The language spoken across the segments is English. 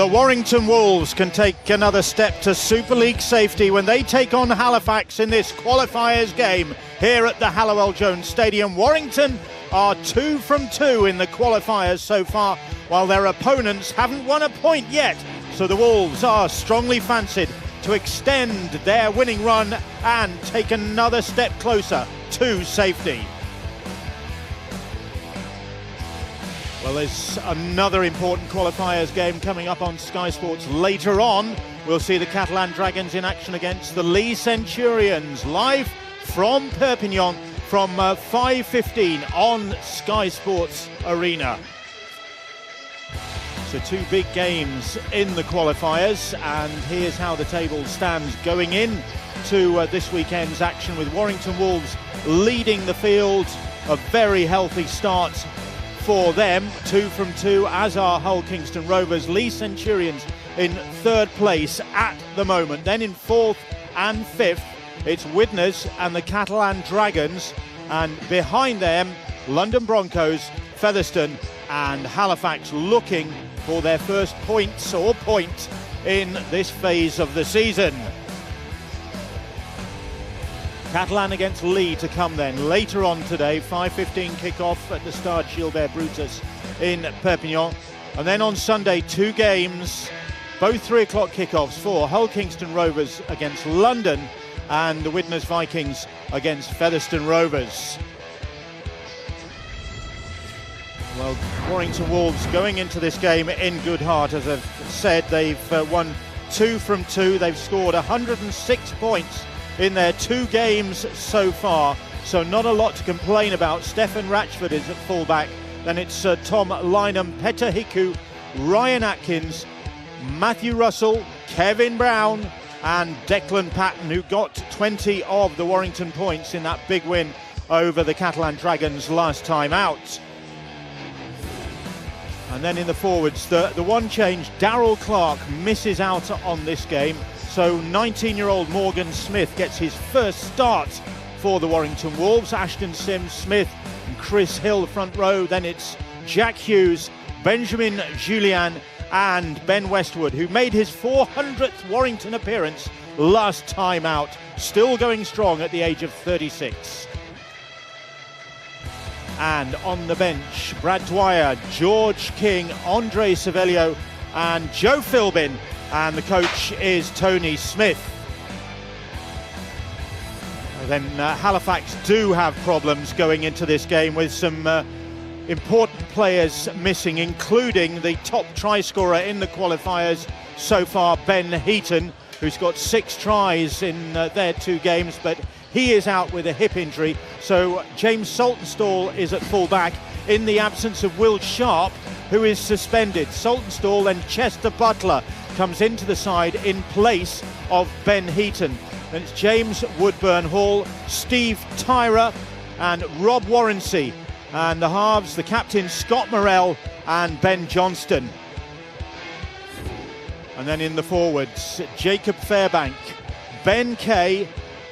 The Warrington Wolves can take another step to Super League safety when they take on Halifax in this qualifiers game here at the Hallowell-Jones Stadium. Warrington are 2 from 2 in the qualifiers so far, while their opponents haven't won a point yet. So the Wolves are strongly fancied to extend their winning run and take another step closer to safety. Well, there's another important qualifiers game coming up on Sky Sports later on. We'll see the Catalan Dragons in action against the Lee Centurions, live from Perpignan from 5:15 on Sky Sports Arena. So 2 big games in the qualifiers, and here's how the table stands going in to this weekend's action, with Warrington Wolves leading the field. A very healthy start for them, 2 from 2, as are Hull Kingston Rovers. Lee Centurions in 3rd place at the moment. Then in 4th and 5th, it's Widnes and the Catalan Dragons, and behind them, London Broncos, Featherstone and Halifax, looking for their first points or point in this phase of the season. Catalan against Lee to come then later on today. 5:15 kick-off at the Stade Gilbert Brutus in Perpignan. And then on Sunday, 2 games, both 3 o'clock kick-offs for Hull Kingston Rovers against London and the Widnes Vikings against Featherstone Rovers. Well, Warrington Wolves going into this game in good heart. As I've said, they've won 2 from 2. They've scored 106 points in their 2 games so far, so not a lot to complain about. Stefan Ratchford is at fullback. Then it's Tom Lynham, Peter Hiku, Ryan Atkins, Matthew Russell, Kevin Brown and Declan Patton, who got 20 of the Warrington points in that big win over the Catalan Dragons last time out. And then in the forwards, the one change, Darryl Clark misses out on this game. So 19-year-old Morgan Smith gets his first start for the Warrington Wolves. Ashton Sims-Smith and Chris Hill front row. Then it's Jack Hughes, Benjamin Julian and Ben Westwood, who made his 400th Warrington appearance last time out. Still going strong at the age of 36. And on the bench, Brad Dwyer, George King, Andre Savelio and Joe Philbin. And the coach is Tony Smith. Then Halifax do have problems going into this game, with some important players missing, including the top try scorer in the qualifiers so far, Ben Heaton, who's got 6 tries in their 2 games, but he is out with a hip injury. So James Saltonstall is at full back in the absence of Will Sharp, who is suspended. Saltonstall and Chester Butler comes into the side in place of Ben Heaton. And it's James Woodburn Hall, Steve Tyra and Rob Warrensey. And the halves, the captain Scott Morell and Ben Johnston. And then in the forwards, Jacob Fairbank, Ben Kay,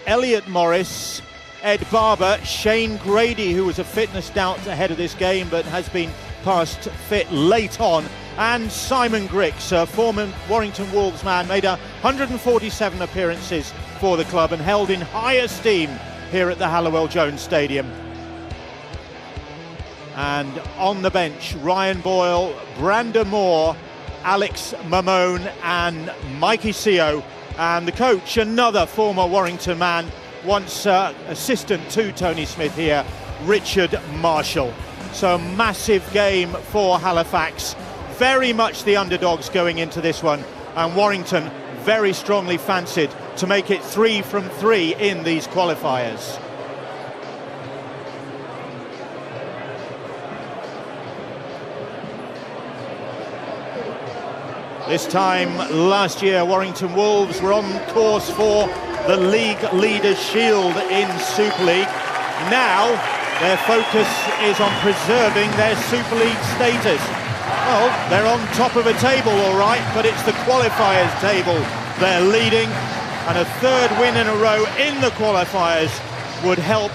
Elliot Morris, Ed Barber, Shane Grady, who was a fitness doubt ahead of this game but has been passed fit late on, and Simon Grix, a former Warrington Wolves man, made 147 appearances for the club and held in high esteem here at the Hallowell-Jones Stadium. And on the bench, Ryan Boyle, Brandon Moore, Alex Mamone and Mikey Seo. And the coach, another former Warrington man, once assistant to Tony Smith here, Richard Marshall. So a massive game for Halifax. Very much the underdogs going into this one, and Warrington very strongly fancied to make it 3 from 3 in these qualifiers. This time last year, Warrington Wolves were on course for the League Leaders' Shield in Super League. Now their focus is on preserving their Super League status. Well, they're on top of a table, all right, but it's the qualifiers table they're leading, and a 3rd win in a row in the qualifiers would help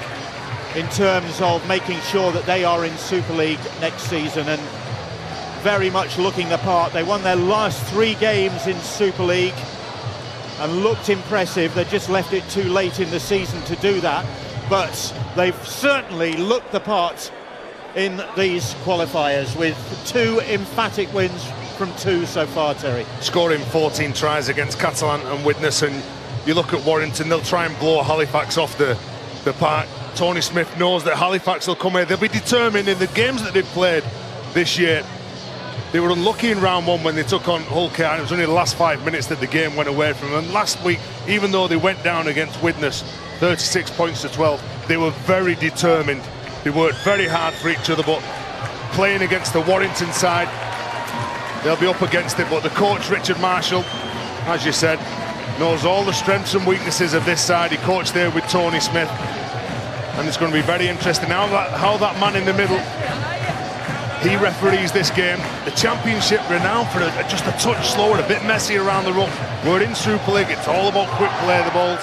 in terms of making sure that they are in Super League next season. And very much looking the part. They won their last 3 games in Super League and looked impressive. They just left it too late in the season to do that, but they've certainly looked the part in these qualifiers with 2 emphatic wins from 2 so far, Terry. Scoring 14 tries against Catalan and Widnes, and you look at Warrington, they'll try and blow Halifax off the park. Tony Smith knows that Halifax will come here. They'll be determined in the games that they've played this year. They were unlucky in round 1 when they took on Hull KR, and it was only the last 5 minutes that the game went away from them. And last week, even though they went down against Widnes 36 points to 12, they were very determined. They worked very hard for each other, but playing against the Warrington side, they'll be up against it. But the coach, Richard Marshall, as you said, knows all the strengths and weaknesses of this side. He coached there with Tony Smith, and it's going to be very interesting how that man in the middle, he referees this game. The championship renowned for just a touch slower, a bit messy around the ruck. We're in Super League, it's all about quick play of the balls,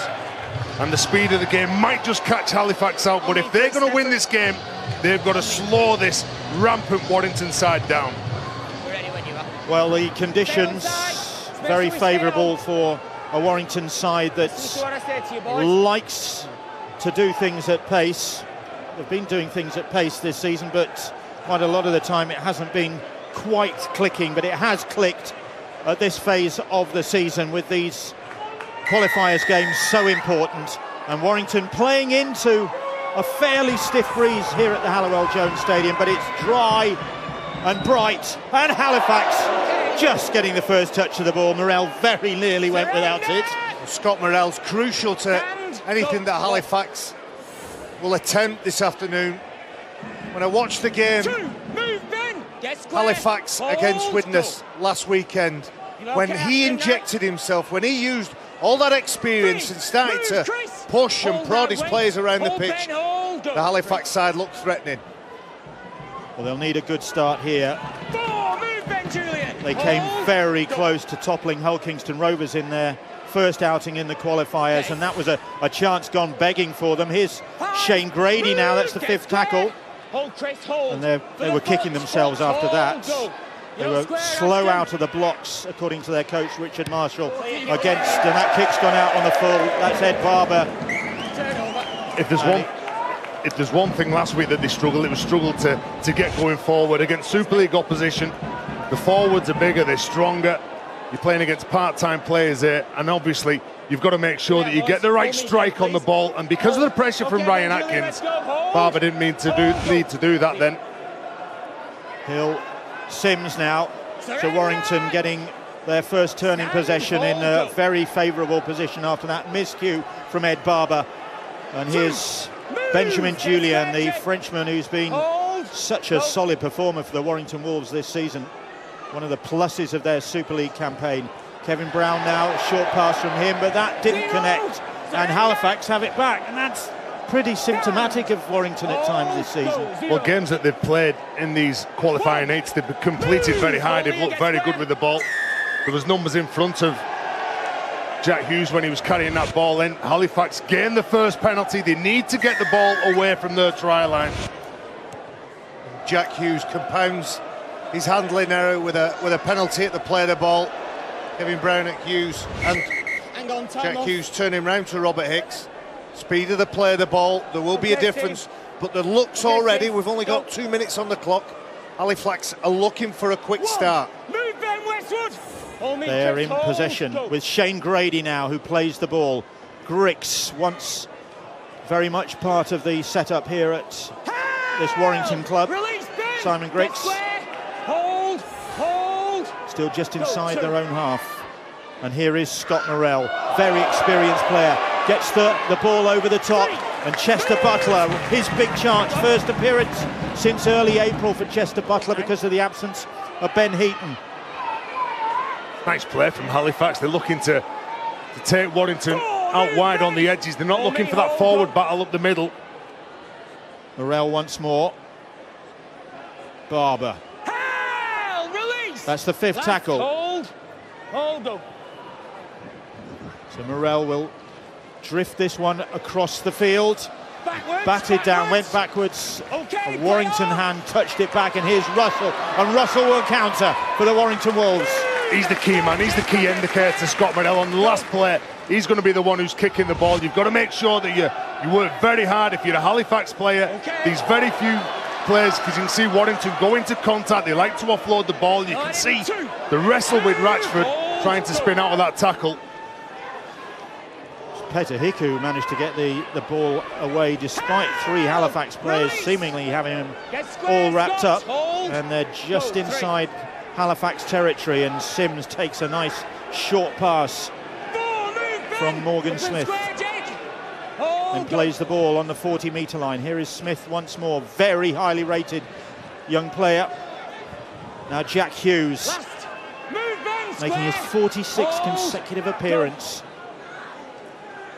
and the speed of the game might just catch Halifax out. But if they're going to win this game, they've got to slow this rampant Warrington side down. Well, the conditions very favourable for a Warrington side that likes to do things at pace. They've been doing things at pace this season, but quite a lot of the time it hasn't been quite clicking, but it has clicked at this phase of the season with these qualifiers games so important. And Warrington playing into a fairly stiff breeze here at the Halliwell-Jones Stadium, but it's dry and bright, and Halifax just getting the first touch of the ball. Morrell very nearly went without it. Scott Morrell's crucial to anything that Halifax will attempt this afternoon. When I watched the game, Halifax against Widnes last weekend, when he injected himself, when he used all that experience and started to push and prod his players around the pitch, the Halifax side looked threatening. Well, they'll need a good start here. They came very close to toppling Hull Kingston Rovers in their first outing in the qualifiers, and that was a chance gone begging for them. Here's Shane Grady now, that's the 5th tackle. And they were kicking themselves after that. They were slow out of the blocks, according to their coach, Richard Marshall, against, and that kick's gone out on the full. That's Ed Barber. If there's one thing last week that they struggled, it was to get going forward against Super League opposition. The forwards are bigger, they're stronger. You're playing against part-time players here, and obviously you've got to make sure that you get the right strike on the ball. And because of the pressure from Ryan Atkins, Barber didn't need to do that then. Hill, Sims now. So Warrington getting their first turn in possession in a very favourable position after that miscue from Ed Barber. And here's Benjamin Julien, the Frenchman who's been such a solid performer for the Warrington Wolves this season. One of the pluses of their Super League campaign. Kevin Brown now, a short pass from him, but that didn't connect, and Halifax have it back, and that's pretty symptomatic of Warrington at times this season. Well, games that they've played in these qualifying 8s, they've completed very high, they've looked very good with the ball. There was numbers in front of Jack Hughes when he was carrying that ball in. Halifax gained the first penalty. They need to get the ball away from their try line. Jack Hughes compounds his handling error with a penalty at the play of the ball. Kevin Brown at Hughes, and Jack Hughes turning round to Robert Hicks. Speed of the play of the ball, there will be a difference, but the looks already, we've only got 2 minutes on the clock. Halifax are looking for a quick start. They're in possession with Shane Grady now, who plays the ball. Grix, once very much part of the setup here at this Warrington club. Simon Grix. Still just inside their own half. And here is Scott Morrell, very experienced player. Gets the ball over the top, and Chester Butler, his big chance, first appearance since early April for Chester Butler because of the absence of Ben Heaton. Nice play from Halifax. They're looking to take Warrington out wide on the edges. They're not looking for that forward battle up the middle. Morrell once more. Barber. That's the 5th tackle. Hold. So Morrell will drift this one across the field. batted down, went backwards. A Warrington hand touched it back, and here's Russell, and Russell will counter for the Warrington Wolves. He's the key man, he's the key indicator to Scott Morell on the last play. He's going to be the one who's kicking the ball. You've got to make sure that you work very hard. If you're a Halifax player, these very few players, because you can see Warrington go into contact, they like to offload the ball. You can see the wrestle with Ratchford trying to spin out of that tackle. Peter Hiku managed to get the ball away despite three Halifax players seemingly having him all wrapped up, and they're just inside Halifax territory, and Sims takes a nice short pass from Morgan Smith and plays the ball on the 40-metre line. Here is Smith once more, very highly rated young player. Now Jack Hughes making his 46th consecutive appearance.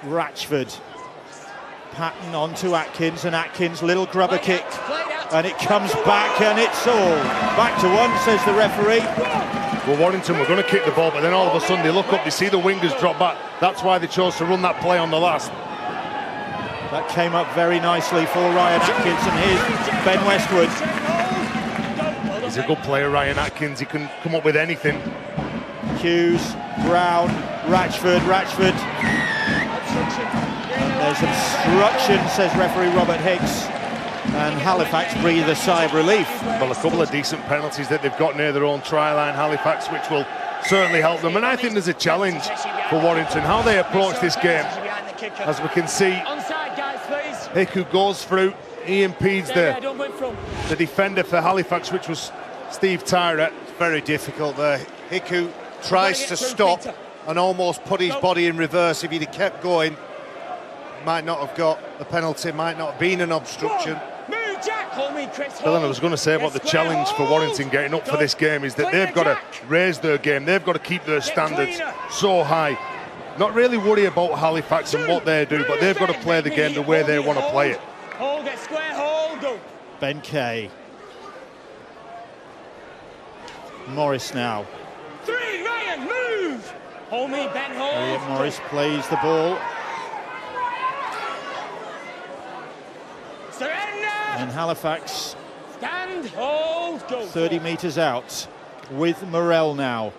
Ratchford, Patton on to Atkins, and Atkins, little grubber kick, and it comes back, and it's all back to one, says the referee. Well, Warrington were going to kick the ball, but then all of a sudden they look up, they see the wingers drop back. That's why they chose to run that play on the last. That came up very nicely for Ryan Atkins, and here's Ben Westwood. He's a good player, Ryan Atkins, he can come up with anything. Hughes, Brown, Ratchford. There's obstruction, says referee Robert Hicks, and Halifax breathe a sigh of relief. Well, a couple of decent penalties that they've got near their own try line, Halifax, which will certainly help them. And I think there's a challenge for Warrington, how they approach this game. As we can see, Hiku goes through, he impedes the defender for Halifax, which was Steve Tyrett. Very difficult there. Hiku tries to stop and almost put his body in reverse. If he'd have kept going, might not have got the penalty, might not have been an obstruction. Well, I was going to say about the challenge for Warrington getting up for this game is that they've got to raise their game, they've got to keep their standards so high. Not really worry about Halifax and what they do, but they've got to play the game the way they want to play it. Ben Kay. Morris now. Ryan, move! Hold me, Ben, hold. Elliot Morris plays the ball. Surrender! And Halifax, Stand, hold, go. 30 metres out with Morell now.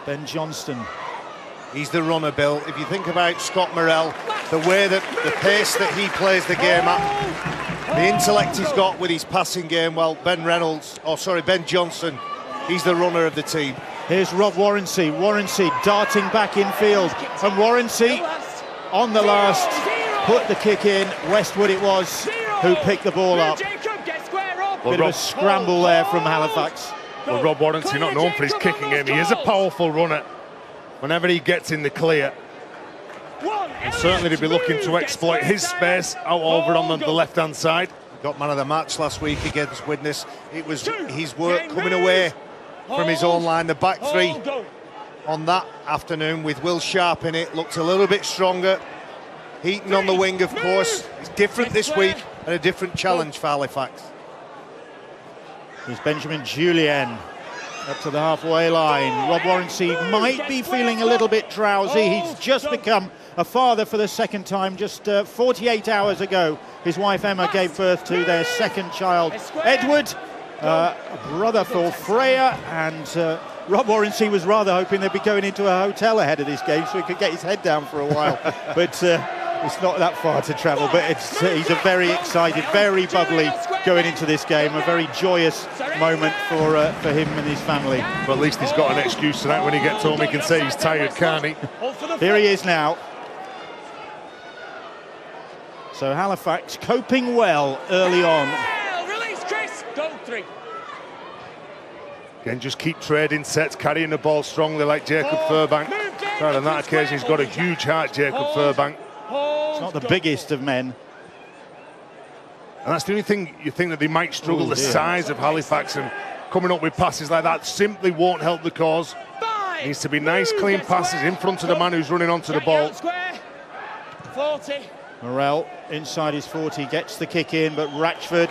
Ben Johnston. He's the runner, Bill. If you think about Scott Morell, the way that the pace that he plays the game at, the intellect he's got with his passing game, well, Ben Johnston, he's the runner of the team. Here's Rob Warrington darting back infield, and Warrington on the last put the kick in. Westwood it was who picked the ball up. Bit of a scramble there from Halifax. Well, Rob Warrington, not known for his kicking game, he is a powerful runner whenever he gets in the clear. And certainly they'll be looking to exploit his space out over on the left-hand side. Got man of the match last week against Widnes. It was his work coming away from his own line. The back three on that afternoon with Will Sharp in it looked a little bit stronger. Heaton on the wing, of course. It's different this week and a different challenge for Halifax. Here's Benjamin Julien up to the halfway line. Rob Warrington might be feeling a little bit drowsy. He's just become a father for the second time. Just 48 hours ago, his wife Emma gave birth to their second child, Edward, a brother for Freya, and Rob Warrington was rather hoping they'd be going into a hotel ahead of this game so he could get his head down for a while. But it's not that far to travel, but he's a very excited, very bubbly going into this game, a very joyous moment for him and his family. But at least he's got an excuse tonight. When he gets home, he can say he's tired, can't he? Here he is now. So Halifax coping well early on. Release, Chris. Go 3. Again, just keep trading sets, carrying the ball strongly like Jacob Furbank. Right, on that occasion, he's got a huge heart, Jacob Furbank. It's not the biggest of men. And that's the only thing you think that they might struggle, the size of Halifax, and coming up with passes like that simply won't help the cause. Needs to be nice, clean passes in front of the man who's running onto the ball. 40. Morell inside his 40 gets the kick in, but Ratchford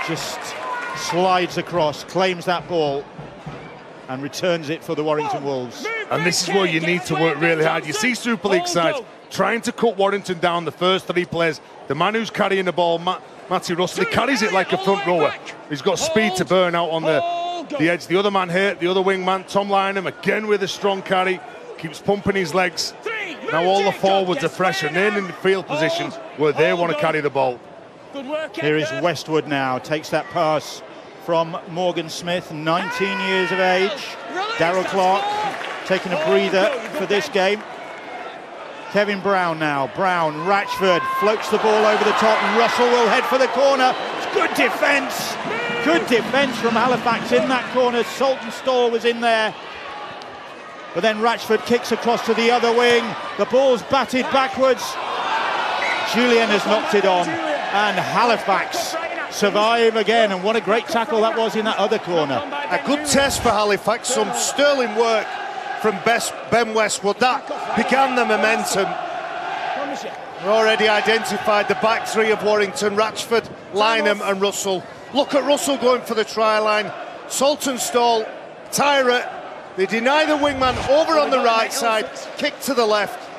just slides across, claims that ball, and returns it for the Warrington Wolves. And this is where you need to work really hard. You see Super League sides, trying to cut Warrington down the first 3 plays. The man who's carrying the ball, Matty Russell, he carries it like a front rower. He's got speed to burn out on the edge. The other man here, the other wing man, Tom Lynham, again with a strong carry, keeps pumping his legs. Now all the forwards are fresh and they're in the field positions where they want to carry the ball. Here is Westwood now, takes that pass from Morgan Smith, 19 years of age. Darryl Clark taking a breather for this game. Kevin Brown now. Brown, Ratchford floats the ball over the top. Russell will head for the corner. It's good defence. Good defence from Halifax in that corner. Saltonstall was in there. But then Ratchford kicks across to the other wing. The ball's batted backwards. Julian has knocked it on. And Halifax survive again. And what a great tackle that was in that other corner. A good test for Halifax. Some sterling work from Ben Westwood. That began the momentum. We already identified the back 3 of Warrington: Ratchford, Lynham and Russell. Look at Russell going for the try line. Saltonstall, Tyrett. They deny the wingman over on the right side, kick to the left.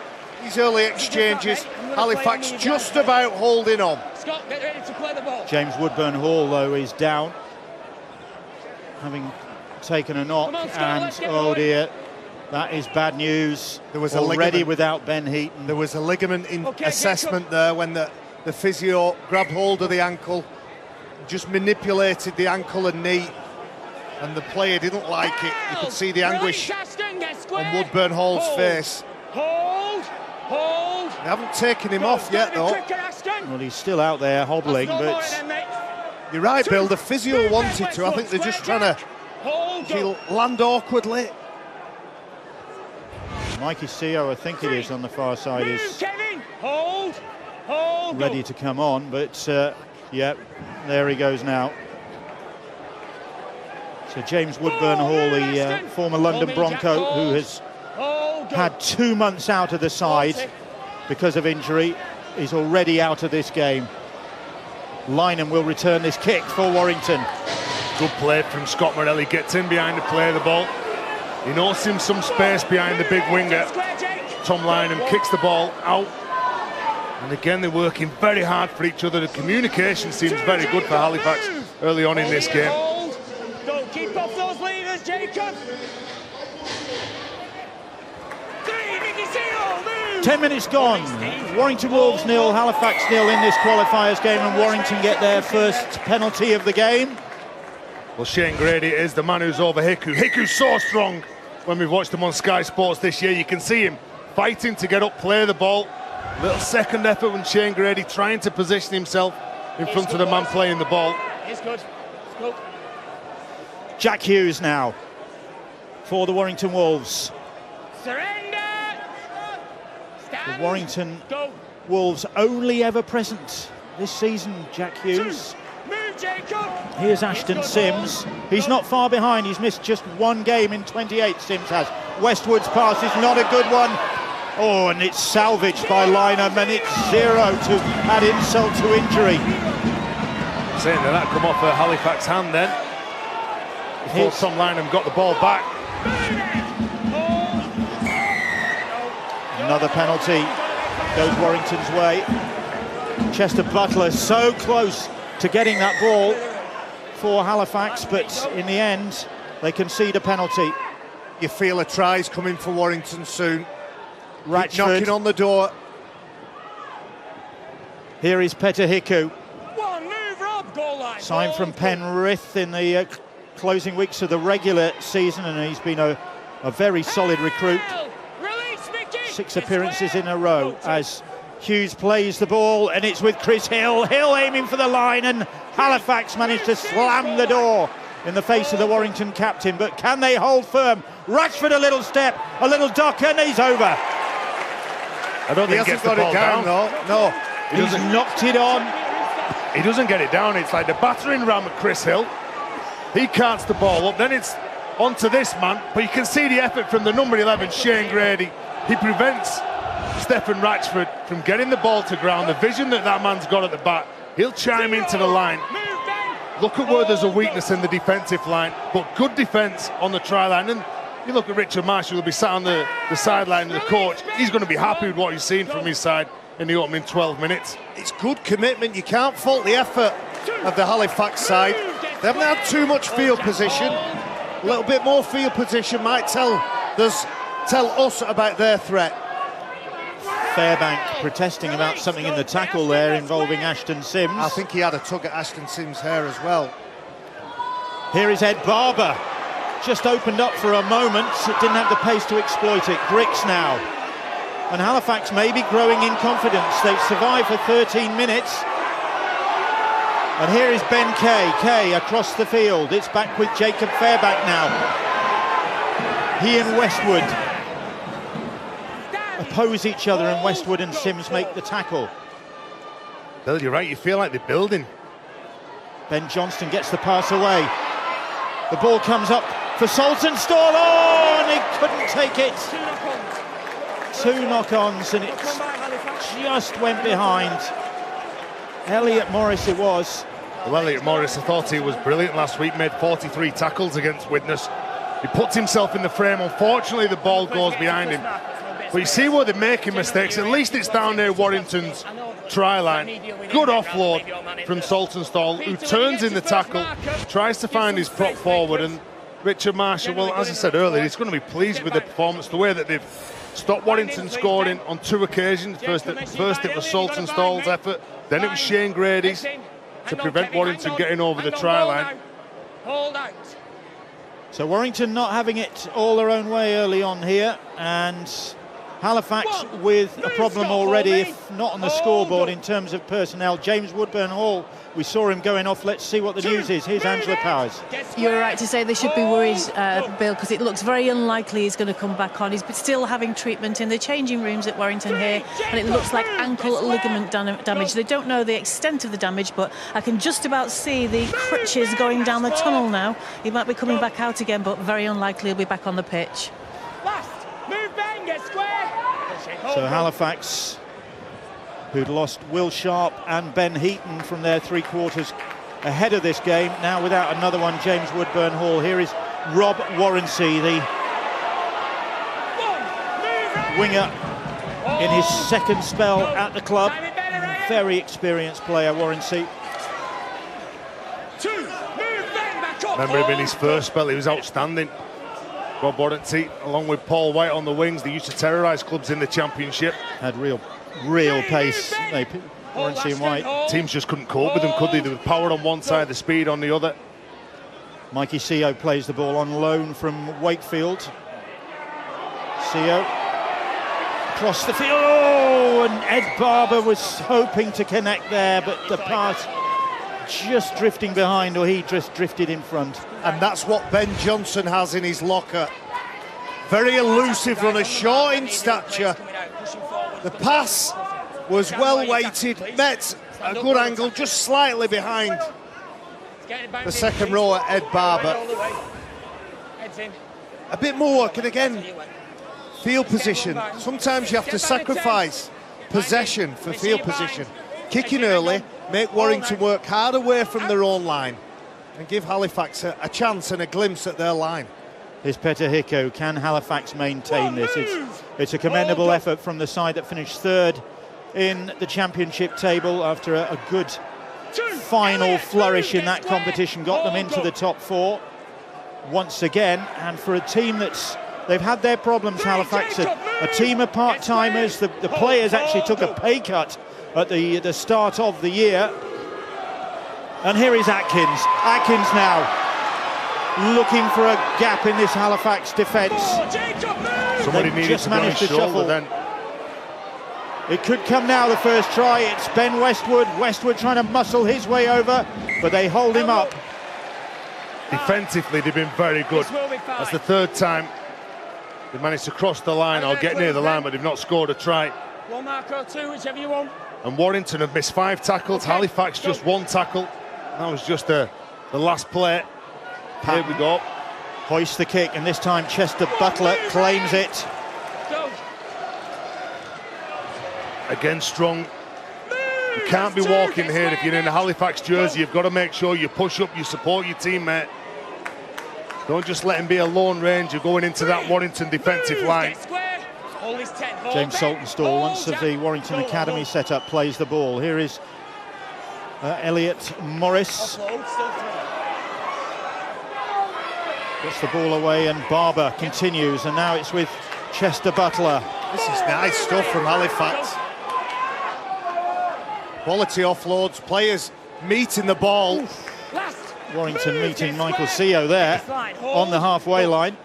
These early exchanges, Halifax just about holding on. Scott, get ready to play the ball. James Woodburn Hall, though, is down, having taken a knock, and oh dear, that is bad news. There was already without Ben Heaton. There was a ligament assessment there when the physio grabbed hold of the ankle, just manipulated the ankle and knee, and the player didn't like it. You could see the anguish on Woodburn Hall's face. They haven't taken him off yet, though. Well, he's still out there hobbling, but you're right, Bill. The physio wanted to. I think they're just trying to land awkwardly. Mikey Seo, I think it is, on the far side, is ready to come on, but yeah, there he goes now. So James Woodburn Hall, the former London Bronco, who has had 2 months out of the side because of injury, is already out of this game. Lynham will return this kick for Warrington. Good play from Scott Morelli, gets in behind the play of the ball. He knows him some space behind the big winger. Tom Lynham kicks the ball out. And again, they're working very hard for each other. The communication seems very good for Halifax early on in this game. Don't keep off those levers, Jacob. 10 minutes gone. Warrington Wolves 0, Halifax 0 in this qualifiers game, and Warrington get their first penalty of the game. Well, Shane Grady is the man who's over Hiku. Hiku's so strong. When we've watched him on Sky Sports this year, you can see him fighting to get up, play the ball. Little second effort when Shane Grady trying to position himself in front of the man playing the ball. It's good. It's good. Jack Hughes now for the Warrington Wolves. Surrender. The Warrington Wolves only ever present this season, Jack Hughes. Move, Jacob. Here's Ashton Sims. He's not far behind. He's missed just 1 game in 28, Sims has. Westwood's pass is not a good one. Oh, and it's salvaged by Lynham, and it's 0 to add insult to injury. Saying that come off a Halifax hand then. Before Tom Lynham got the ball back. Another penalty goes Warrington's way. Chester Butler so close to getting that ball for Halifax, but in the end they concede a penalty. You feel a try's coming for Warrington soon. Ratchford knocking on the door. Here is Peter Hiku. One move, Rob. Goal line. Signed from Penrith in the closing weeks of the regular season, and he's been a very solid recruit. 6 appearances in a row as Hughes plays the ball, and it's with Chris Hill. Hill aiming for the line, and Halifax managed to slam the door in the face of the Warrington captain. But can they hold firm? Ratchford, a little step, a little duck, and he's over. I don't think he hasn't got it down. No, he's knocked it on. He doesn't get it down. It's like the battering ram at Chris Hill. He carts the ball up, then it's onto this man. But you can see the effort from the number 11, Shane Grady. He prevents Stephen Ratchford from getting the ball to ground. The vision that man's got at the back, he'll chime into the line. Look at where there's a weakness in the defensive line, but good defence on the try line. And You look at Richard Marshall, who'll be sat on the sideline of the coach. He's going to be happy with what he's seen from his side in the opening 12 minutes. It's good commitment. You can't fault the effort of the Halifax side. They haven't had too much field position. A little bit more field position might tell us about their threat. Fairbank protesting about something in the tackle there involving Ashton Sims. I think he had a tug at Ashton Sims' hair as well. Here is Ed Barber. Just opened up for a moment. It didn't have the pace to exploit it. Grix now. And Halifax may be growing in confidence. They've survived for 13 minutes. And here is Ben Kay. Kay across the field. It's back with Jacob Fairbank now. He and Westwood oppose each other, and Westwood and Sims make the tackle. Bill, you're right, you feel like they're building. Ben Johnston gets the pass away. The ball comes up for Saltonstall. Oh, and he couldn't take it. Two knock-ons, and it just went behind. Elliot Morris it was. Well, Elliot Morris, I thought he was brilliant last week, made 43 tackles against Widnes. He puts himself in the frame. Unfortunately, the ball goes behind him. But you see where they're making mistakes. At least it's down near Warrington's try line. Good offload from Saltonstall, who turns in the tackle, tries to find his prop forward, and Richard Marshall, well, as I said earlier, he's going to be pleased with the performance, the way that they've stopped Warrington scoring on 2 occasions. First it was Saltonstall's effort, then it was Shane Grady's to prevent Warrington getting over the try line. So Warrington not having it all their own way early on here, and Halifax with a problem already, if not on the scoreboard in terms of personnel. James Woodburn-Hall, we saw him going off. Let's see what the news is. Here's Angela Powers. You're right to say they should be worried, Bill, because it looks very unlikely he's going to come back on. He's still having treatment in the changing rooms at Warrington here, and it looks like ankle ligament damage. They don't know the extent of the damage, but I can just about see the crutches going down the tunnel now. He might be coming back out again, but very unlikely he'll be back on the pitch. So Halifax, who'd lost Will Sharp and Ben Heaton from their 3/4 ahead of this game, now without another one, James Woodburn-Hall. Here is Rob Warrensey, the winger in his second spell at the club. Very experienced player, Warrensey. Remember him in his first spell, he was outstanding. Rob Warrensey, along with Paul White on the wings, they used to terrorise clubs in the Championship. Had real pace, Warrensey and White. Teams just couldn't cope with them, could they? There was power on one side, the speed on the other. Mikey Seo plays the ball on loan from Wakefield. Seo across the field. Oh, and Ed Barber was hoping to connect there, but the pass just drifting behind, or he just drifted in front. And that's what Ben Johnson has in his locker. Very elusive runner, short in stature. The pass was well weighted, met a good angle, just slightly behind the second rower, Ed Barber. A bit more work, and again, field position. Sometimes you have to sacrifice possession for field position. Kicking early, make Warrington work hard away from their own line and give Halifax a chance and a glimpse at their line. Here's Peter Hicko. Can Halifax maintain this? It's a commendable effort from the side that finished third in the championship table after a good final flourish in that competition, got them into the top 4 once again. And for a team they've had their problems, Halifax, a team of part-timers. The players actually took a pay cut at the start of the year. And here is Atkins. Atkins now looking for a gap in this Halifax defence. Somebody needed to manage to shuffle then. It could come now, the first try. It's Ben Westwood. Westwood trying to muscle his way over, but they hold him up. Defensively, they've been very good. That's the third time they've managed to cross the line or get near the line, but they've not scored a try. One mark or two, whichever you want. And Warrington have missed 5 tackles. Halifax just 1 tackle. That was just the last play. Here we go. Hoists the kick, and this time Chester Butler claims it. Again, strong. You can't be walking here if you're in a Halifax jersey. You've got to make sure you push up, you support your teammate. Don't just let him be a lone ranger going into that Warrington defensive line. James Saltonstall, once of the Warrington Academy setup, plays the ball. Here is Elliot Morris. Gets the ball away, and Barber continues, and now it's with Chester Butler. This is nice stuff from Halifax. Quality offloads, players meeting the ball. Warrington meeting Michael Seo there on the halfway line.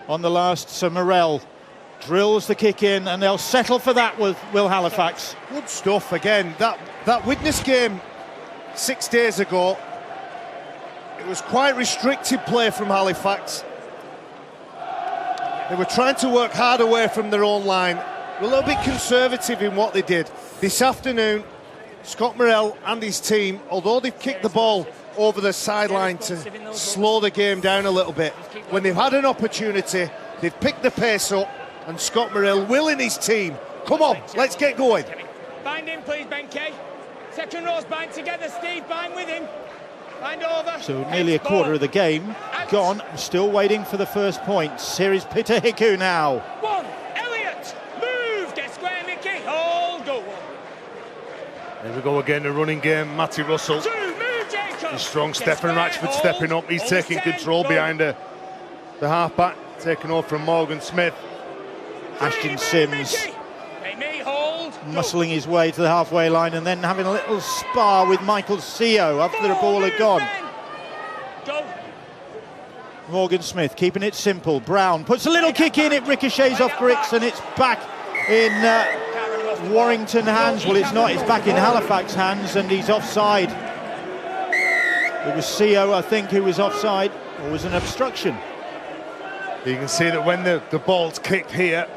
On the last, so Morell drills the kick in, and they'll settle for that with Will Halifax. Good stuff again. That Widnes game 6 days ago, it was quite restricted play from Halifax. They were trying to work hard away from their own line. A little bit conservative in what they did. This afternoon, Scott Morell and his team, although they've kicked the ball over the sideline to slow the game down a little bit, when they've had an opportunity, they've picked the pace up, and Scott Morell will in his team. Come on, let's get going. Bind in, please, Ben Kay. Second row's bind together, Steve, bind with him. Bind over. So nearly a quarter of the game gone, still waiting for the first points. Here is Peter Hiku now. One, Elliot, move, get square, Mickey, hold, go. There we go again, the running game. Matty Russell. Two, move, Jacob. He's strong. Stephen Ratchford stepping up. He's taking control behind the half-back, taking over from Morgan Smith. Ashton Sims Me, hold, muscling his way to the halfway line, and then having a little spar with Michael Seo after the ball had gone. Go. Morgan Smith keeping it simple. Brown puts a little kick in, it ricochets off Grix, and it's back in Warrington hands. Well, it's not, it's back in Halifax hands, and he's offside. It was Seo, I think, who was offside, or was an obstruction. You can see that when the ball's kicked here,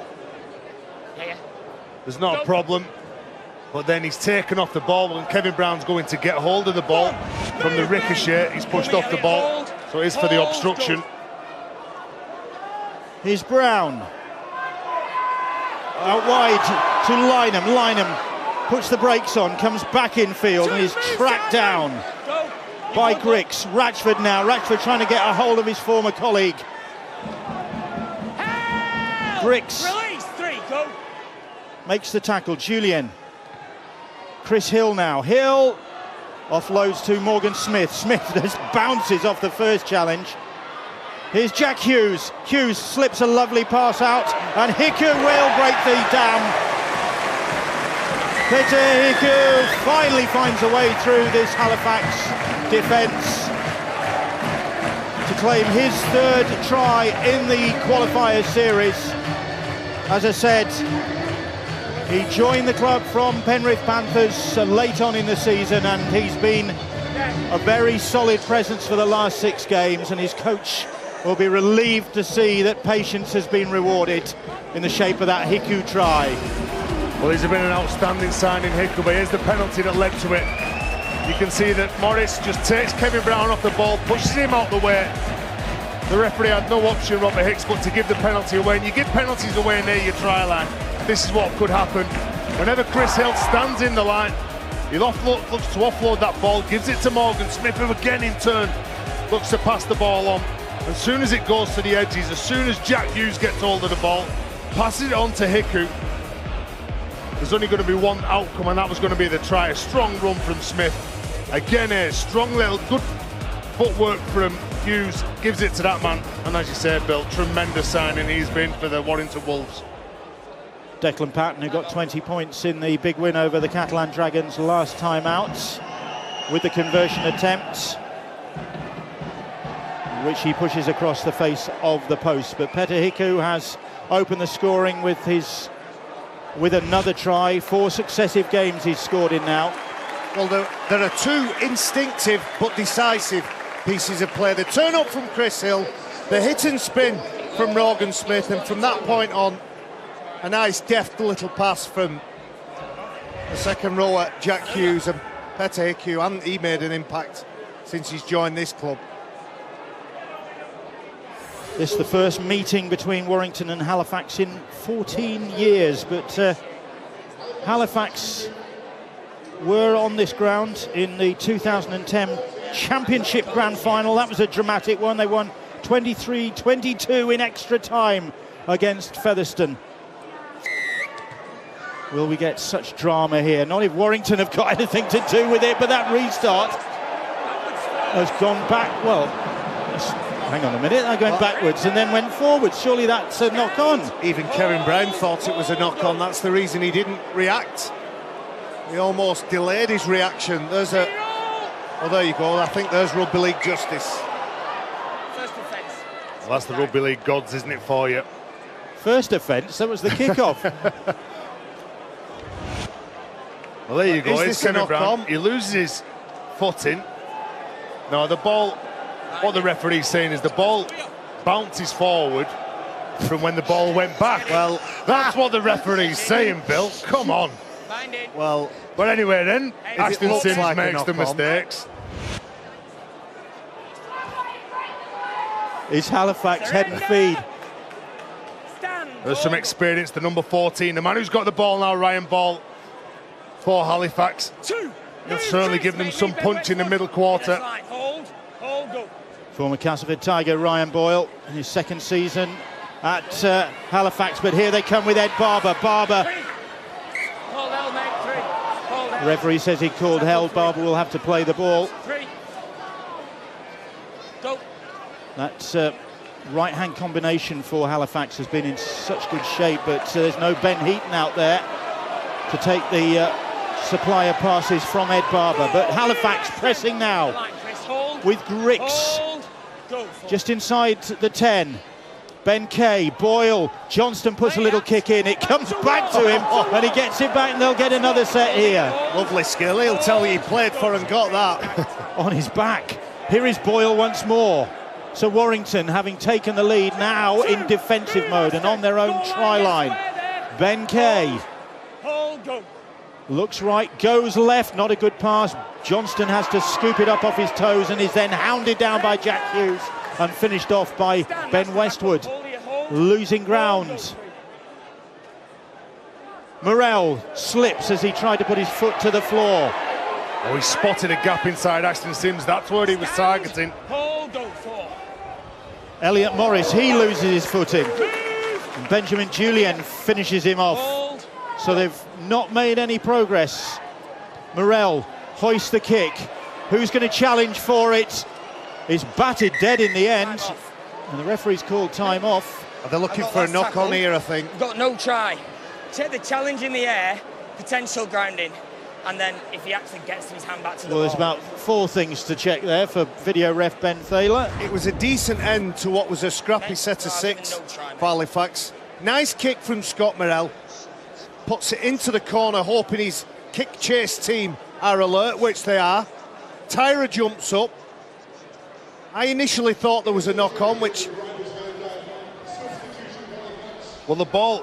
there's not a problem, but then he's taken off the ball, and Kevin Brown's going to get hold of the ball from the ricochet. He's pushed off the ball, so it is for the obstruction. Here's Brown out wide to Lynham. Lynham puts the brakes on, comes back in field, and is tracked down by Grix. Ratchford now. Ratchford trying to get a hold of his former colleague. Grix makes the tackle. Julian. Chris Hill now. Hill offloads to Morgan Smith. Smith just bounces off the first challenge. Here's Jack Hughes. Hughes slips a lovely pass out, and Hiku will break the dam. Peter Hiku finally finds a way through this Halifax defence to claim his third try in the qualifier series. As I said, he joined the club from Penrith Panthers late on in the season, and he's been a very solid presence for the last 6 games, and his coach will be relieved to see that patience has been rewarded in the shape of that Hiku try. Well, he's been an outstanding signing, Hiku, but here's the penalty that led to it. You can see that Morris just takes Kevin Brown off the ball, pushes him out the way. The referee had no option, Robert Hicks, but to give the penalty away. And you give penalties away near your try line, this is what could happen. Whenever Chris Hill stands in the line, he looks to offload that ball, gives it to Morgan Smith, who again in turn looks to pass the ball on. As soon as it goes to the edges, as soon as Jack Hughes gets hold of the ball, passes it on to Hiku, there's only going to be one outcome, and that was going to be the try. A strong run from Smith. Again, a strong little good footwork from Hughes, gives it to that man, and as you say, Bill, tremendous signing he's been for the Warrington Wolves. Declan Patton, who got 20 points in the big win over the Catalan Dragons last time out, with the conversion attempt, which he pushes across the face of the post. But Peter Hiku has opened the scoring with another try. 4 successive games he's scored in now. Well, there are 2 instinctive but decisive pieces of play. The turn up from Chris Hill, the hit and spin from Morgan Smith, and from that point on, a nice deft little pass from the second rower, Jack Hughes. And Peter Hiku, hasn't he made an impact since he's joined this club? This is the first meeting between Warrington and Halifax in 14 years, but Halifax were on this ground in the 2010 Championship Grand Final. That was a dramatic one. They won 23-22 in extra time against Featherstone. Will we get such drama here? Not if Warrington have got anything to do with it, but that restart has gone back. Well, hang on a minute, they're going backwards and then went forwards. Surely that's a knock-on. Even Kevin Brown thought it was a knock-on. That's the reason he didn't react. He almost delayed his reaction. There's a... Oh, there you go. I think there's rugby league justice. First offence. Well, that's the rugby league gods, isn't it, for you? First offence, that was the kick-off. Well, there you go. Is It's this a Kevin Brown. knock-on? He loses his footing. No, the ball, what the referee's saying is the ball bounces forward from when the ball went back. Well, that's what the referee's saying, Bill. Come on. well, But anyway then, Ashton looks Sims like a makes the knock-on. mistakes. Is Halifax head and feed? There's some experience, the number 14. The man who's got the ball now, Ryan Ball, for Halifax. He'll certainly give them some punch in the middle quarter. Hold, go. Former Castleford Tiger Ryan Boyle in his second season at Halifax, but here they come with Ed Barber. Barber, Hold L, mate, 3. Hold L. the referee says he called held. Barber will have to play the ball. 3. Go. That right-hand combination for Halifax has been in such good shape, but there's no Ben Heaton out there to take the supply of passes from Ed Barber. But Halifax pressing now with Grix just inside the 10. Ben Kay, Boyle, Johnston puts a little kick in. It comes back to him and he gets it back and they'll get another set here. lovely skill. He'll tell you he played for and got that. On his back. Here is Boyle once more. So Warrington, having taken the lead, now in defensive mode and on their own try line. Ben Kay looks right, goes left, not a good pass. Johnston has to scoop it up off his toes and is then hounded down by Jack Hughes and finished off by Ben Westwood, losing ground. Morrell slips as he tried to put his foot to the floor. Oh, he spotted a gap inside Ashton Sims. That's where he was targeting. Elliot Morris, he loses his footing. And Benjamin Julian finishes him off. So they've not made any progress. Morrell hoists the kick. Who's going to challenge for it? He's batted dead in the end. And the referee's called time off. They're looking for a knock-on here, I think. Got no try. Take the challenge in the air, potential grounding, and then if he actually gets his hand back to the Well, there's ball. about 4 things to check there for video ref Ben Thaler. It was a decent end to what was a scrappy set of 6 for Halifax. Nice kick from Scott Morrell. Puts it into the corner, hoping his kick chase team are alert, which they are. Tyra jumps up. I initially thought there was a knock-on, which... Well, the ball...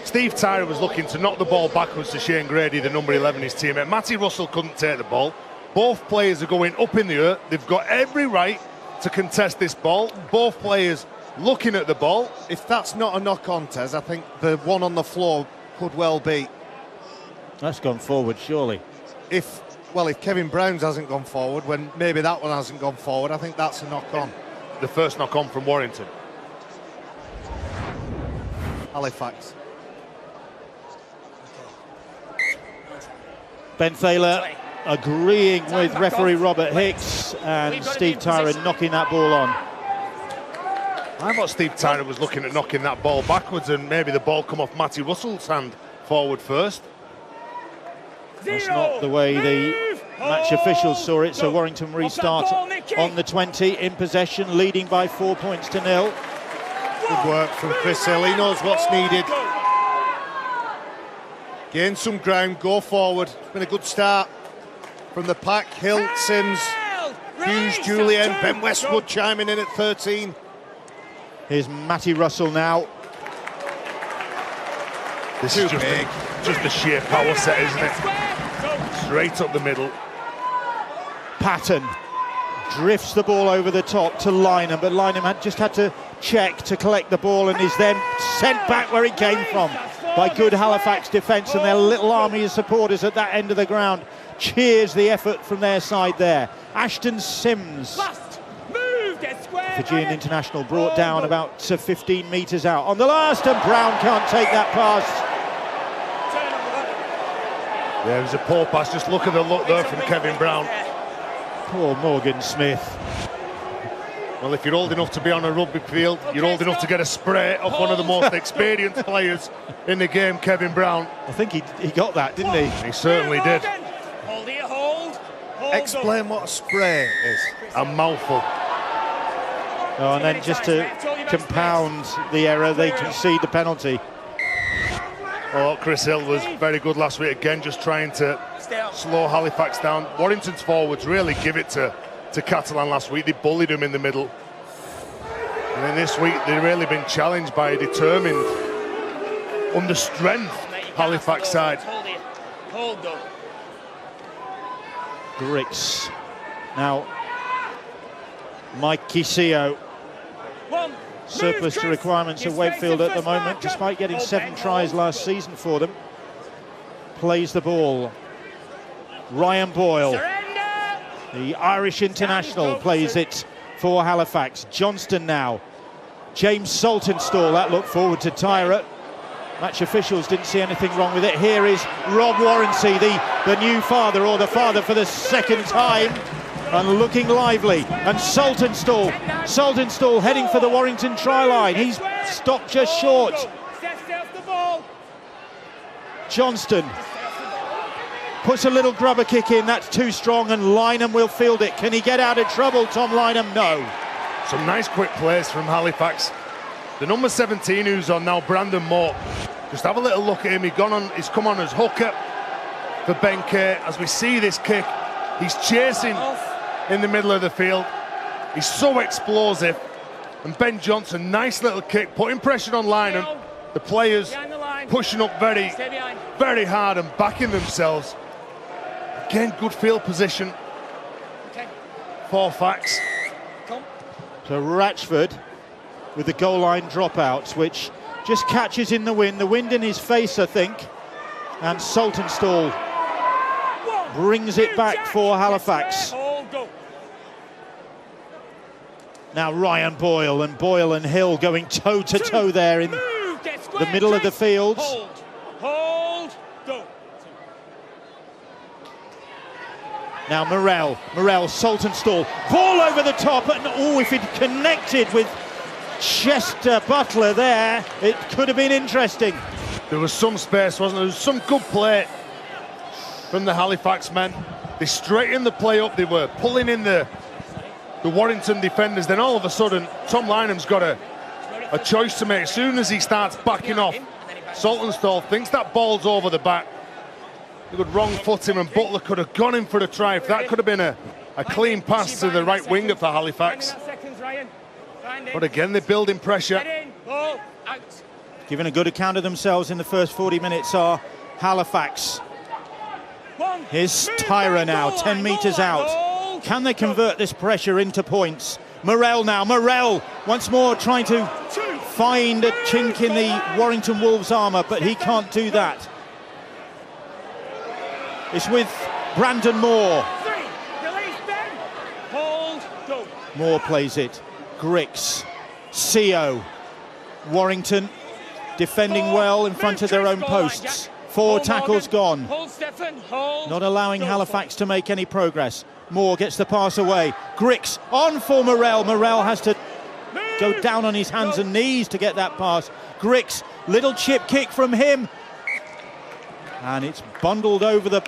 Steve Tyra was looking to knock the ball backwards to Shane Grady, the number 11, his teammate. Matty Russell couldn't take the ball. Both players are going up in the air. They've got every right to contest this ball. Both players looking at the ball. If that's not a knock-on, Tez, I think the one on the floor could well be. That's gone forward, surely. If Kevin Brown's hasn't gone forward, when maybe that one hasn't gone forward, I think that's a knock-on. The first knock-on from Warrington. Halifax. Ben Thaler agreeing with referee Robert Hicks and Steve Tyra knocking that ball on. I thought Steve Tyra was looking at knocking that ball backwards and maybe the ball come off Matty Russell's hand forward first. That's not the way the match officials saw it, so Warrington restart on the 20, in possession, leading by 4 points to 0. Good work from Chris Hill. He knows what's needed. Gain some ground, go forward. It's been a good start from the pack. Hill, Sims, Hughes, Julian, Ben Westwood chiming in at 13. Here's Matty Russell now. This is just a sheer power set, isn't it? Straight up the middle. Patton drifts the ball over the top to Lynham, but Lynham had to check to collect the ball and is then sent back where it came from by good Halifax defence and their little army of supporters at that end of the ground. cheers the effort from their side there. Ashton Sims, Fijian international, brought down about 15 metres out on the last, and Brown can't take that pass. Yeah, it was a poor pass. Just look at the look there from Kevin Brown. Poor Morgan Smith. Well, if you're old enough to be on a rugby field, you're old enough to get a spray off one of the most experienced players in the game, Kevin Brown. I think he got that, didn't he? He certainly did. Explain what a spray is. A mouthful. Oh, and then just to compound the error, they concede the penalty. Oh, Chris Hill was very good last week again, just trying to slow Halifax down. Warrington's forwards really give it to Catalan last week. They bullied him in the middle. And then this week they've really been challenged by a determined, under strength Halifax side. Grix. Now, Mike Kisio. Surplus to requirements of Wakefield at the moment, despite getting 7 tries last season for them. Plays the ball. Ryan Boyle, the Irish international, plays it for Halifax. Johnston now. James Saltonstall, that looked forward to Tyra. Match officials didn't see anything wrong with it. Here is Rob Warranty, the new father, or the father for the second time, and looking lively. And Saltonstall heading for the Warrington try line. He's stopped just short. Johnston puts a little grubber kick in, that's too strong, and Lynham will field it. Can he get out of trouble, Tom Lynham? No. Some nice quick plays from Halifax. The number 17 who's on now, Brandon Moore. Just have a little look at him. He's come on as hooker for Ben Kay. As we see this kick, he's chasing in the middle of the field. He's so explosive. And Ben Johnson, nice little kick, putting pressure on Lynham. The players pushing up very, very hard and backing themselves. Again, good field position for Fax. So Ratchford with the goal line dropouts, which just catches in the wind in his face, I think. And Saltonstall brings it back for Halifax. Now Ryan Boyle and Hill going toe-to-toe there in the middle of the field. Now Morel, Saltonstall, ball over the top, and if it connected with Chester Butler there, it could have been interesting. There was some space, wasn't there? There was some good play from the Halifax men. They straightened the play up, they were pulling in the Warrington defenders. Then all of a sudden, Tom Lynham's got a choice to make. As soon as he starts backing off, Saltonstall thinks that ball's over the back. He could wrong foot him, and Butler could have gone in for the try. If that could have been a clean pass to the right winger for Halifax. But again, they're building pressure. Giving a good account of themselves in the first 40 minutes are Halifax. Here's Tyra now, 10 metres out. Can they convert this pressure into points? Morel now, once more trying to find a chink in the Warrington Wolves armour, but he can't do that. It's with Brandon Moore. Moore plays it. Grix, CO, Warrington defending well in front of their own posts. 4 tackles gone. Not allowing Halifax to make any progress. Moore gets the pass away. Grix on for Morel. Morel has to go down on his hands and knees to get that pass. Grix, little chip kick from him. And it's bundled over the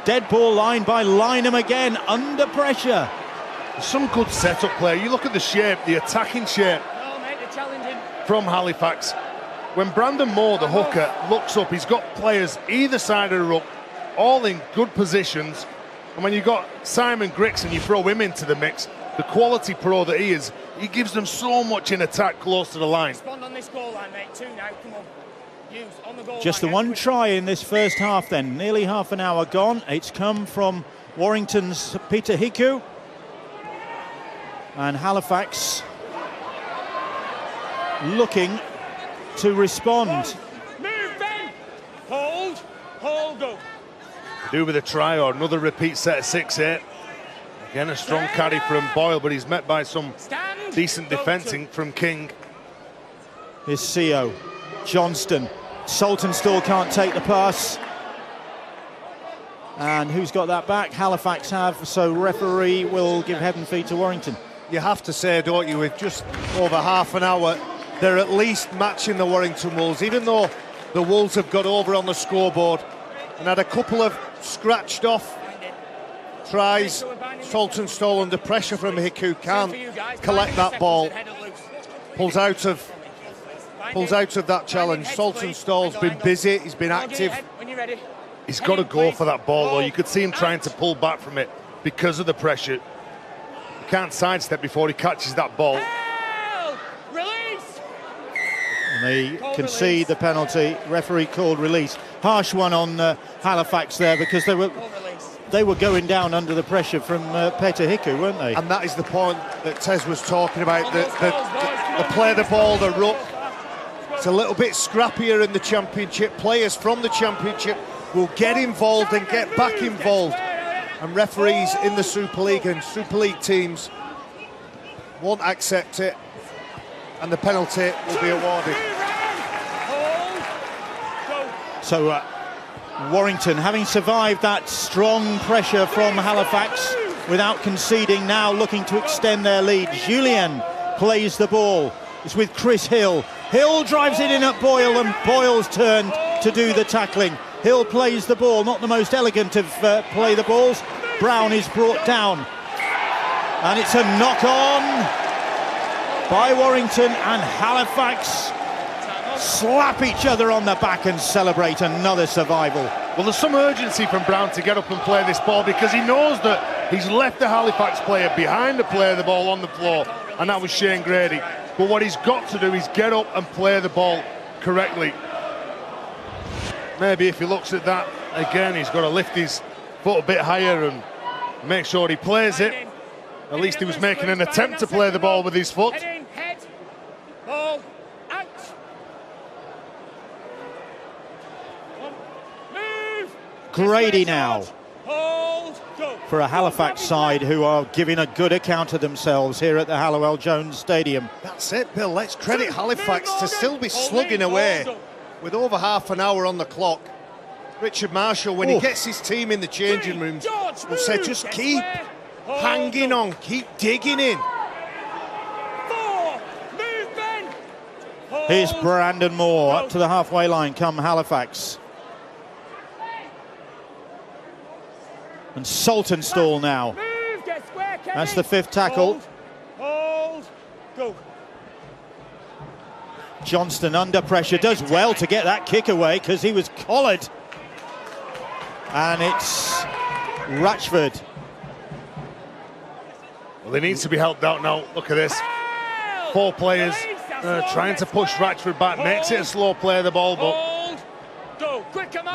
dead ball line by Lynham again, under pressure. Some good setup play. You look at the shape, the attacking shape from Halifax. When Brandon Moore, the hooker, looks up, he's got players either side of the ruck, all in good positions. And when you've got Simon Grix and you throw him into the mix, the quality pro that he is, he gives them so much in attack close to the line. Just the one try in this first half then, nearly half an hour gone. It's come from Warrington's Peter Hiku. And Halifax looking to respond. Move, Ben! Hold, go. do with a try or another repeat set of 6-8. Again, a strong carry from Boyle, but he's met by some decent defending from King. Here's CO. Johnston. Saltonstall can't take the pass. And who's got that back? Halifax have, so referee will give head and feet to Warrington. You have to say, don't you, with just over half an hour, they're at least matching the Warrington Wolves, even though the Wolves have got over on the scoreboard and had a couple of scratched off tries. Saltonstall under pressure from Hiku can't collect that ball. Pulls out of that challenge. Saltonstall's been busy, he's been active. He's got to go for that ball, though. You could see him trying to pull back from it because of the pressure. He can't sidestep before he catches that ball. And they concede the penalty. Referee called release. Harsh one on Halifax there, because they were going down under the pressure from Peter Hiku, weren't they? And that is the point that Tez was talking about, the play the ball, the ruck. It's a little bit scrappier in the Championship. Players from the Championship will get involved and get back involved. And referees in the Super League and Super League teams won't accept it. And the penalty will be awarded. So Warrington, having survived that strong pressure from Halifax without conceding, now looking to extend their lead. Julien plays the ball. It's with Chris Hill. Hill drives it in at Boyle, and Boyle's turn to do the tackling. Hill plays the ball, not the most elegant of play the balls. Brown is brought down. And it's a knock-on by Warrington, and Halifax slap each other on the back and celebrate another survival. Well, there's some urgency from Brown to get up and play this ball, because he knows that he's left the Halifax player behind the player the ball on the floor, and that was Shane Grady. But what he's got to do is get up and play the ball correctly. Maybe if he looks at that again, he's got to lift his foot a bit higher and make sure he plays it. At least he was making an attempt to play the ball with his foot. Ball out. Move. Grady now Hold. Go. for a Halifax side who are giving a good account of themselves here at the Hallowell Jones Stadium. That's it, Bill. Let's credit Halifax to still be slugging away with over half an hour on the clock. Richard Marshall, when he gets his team in the changing rooms, will say just keep hanging on, keep digging in. Here's Brandon Moore up to the halfway line come Halifax. And Saltonstall now. That's the fifth tackle. Hold. Go. Johnston under pressure, does well to get that kick away because he was collared. And it's Ratchford. Well, he needs to be helped out now. Look at this. 4 players trying to push Ratchford back. Makes it a slow play of the ball, but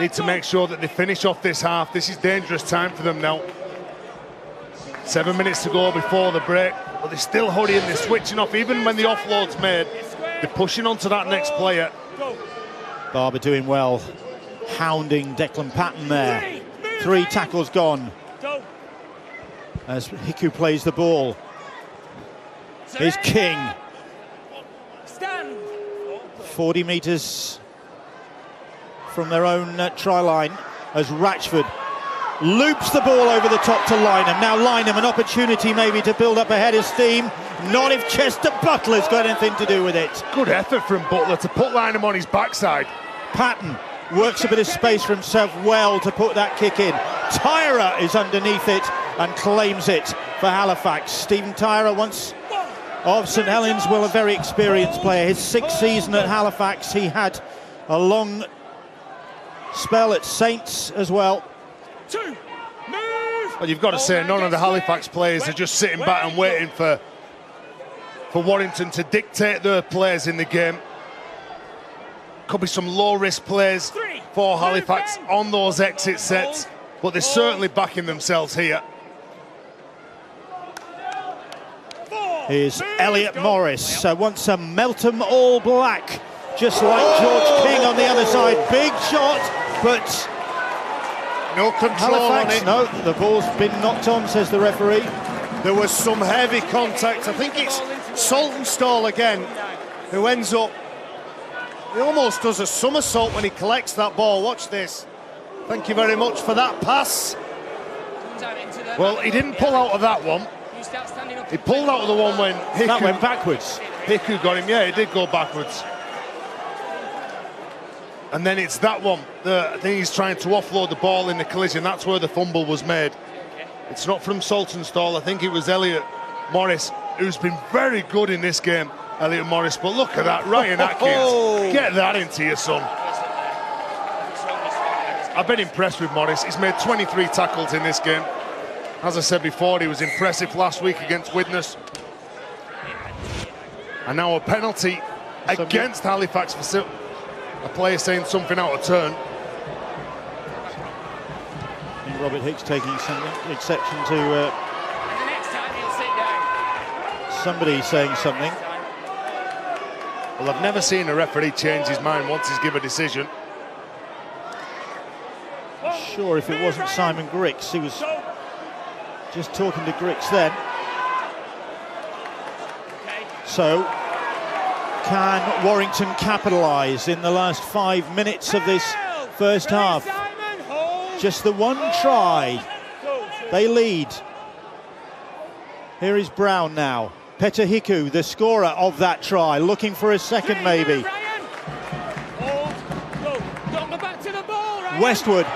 need to make sure that they finish off this half. This is dangerous time for them now. 7 minutes to go before the break, but they're still hurrying, they're switching off. Even when the offload's made, they're pushing on to that next player. Barber doing well, hounding Declan Patton there. 3 tackles gone as Hiku plays the ball. Here's King. 40 metres from their own try line as Ratchford loops the ball over the top to Lynham. Now Lynham, an opportunity maybe to build up a head of steam. Not if Chester Butler's got anything to do with it. Good effort from Butler to put Lynham on his backside. Patton works a bit of space for himself well to put that kick in. Tyra is underneath it and claims it for Halifax. Stephen Tyra, once of St Helens, well, a very experienced player. His 6th season at Halifax, he had a long spell at Saints as well. But you've got to say, none of the Halifax players are just sitting back and waiting for Warrington to dictate their plays in the game. Could be some low-risk plays for Halifax on those exit sets, but they're certainly backing themselves here. Here's Elliot Morris, once a Meltham All Black, just like George King on the other side. Big shot, but No control on Halifax, it. no, the ball's been knocked on, says the referee. There was some heavy contact. I think it's Saltonstall again who ends up... He almost does a somersault when he collects that ball. Watch this. Thank you very much for that pass. Well, he didn't pull out of that one. He pulled out of the one when That went backwards. Hiku got him. Yeah, he did go backwards. And then it's that one. I think he's trying to offload the ball in the collision. That's where the fumble was made. It's not from Saltonstall. I think it was Elliot Morris, who's been very good in this game, Elliot Morris. But look at that, Ryan Atkins. Get that into your son. I've been impressed with Morris. He's made 23 tackles in this game. As I said before, he was impressive last week against Widnes. And now a penalty against Halifax for a player saying something out of turn. I think Robert Hicks taking something, exception to somebody saying something. Well, I've never seen a referee change his mind once he's given a decision. Not sure if it wasn't Simon Grix. He was just talking to Grix then. So, can Warrington capitalise in the last 5 minutes of this first half? Just the one try. They lead. Here is Brown now. Peter Hiku, the scorer of that try, looking for a second maybe. Westwood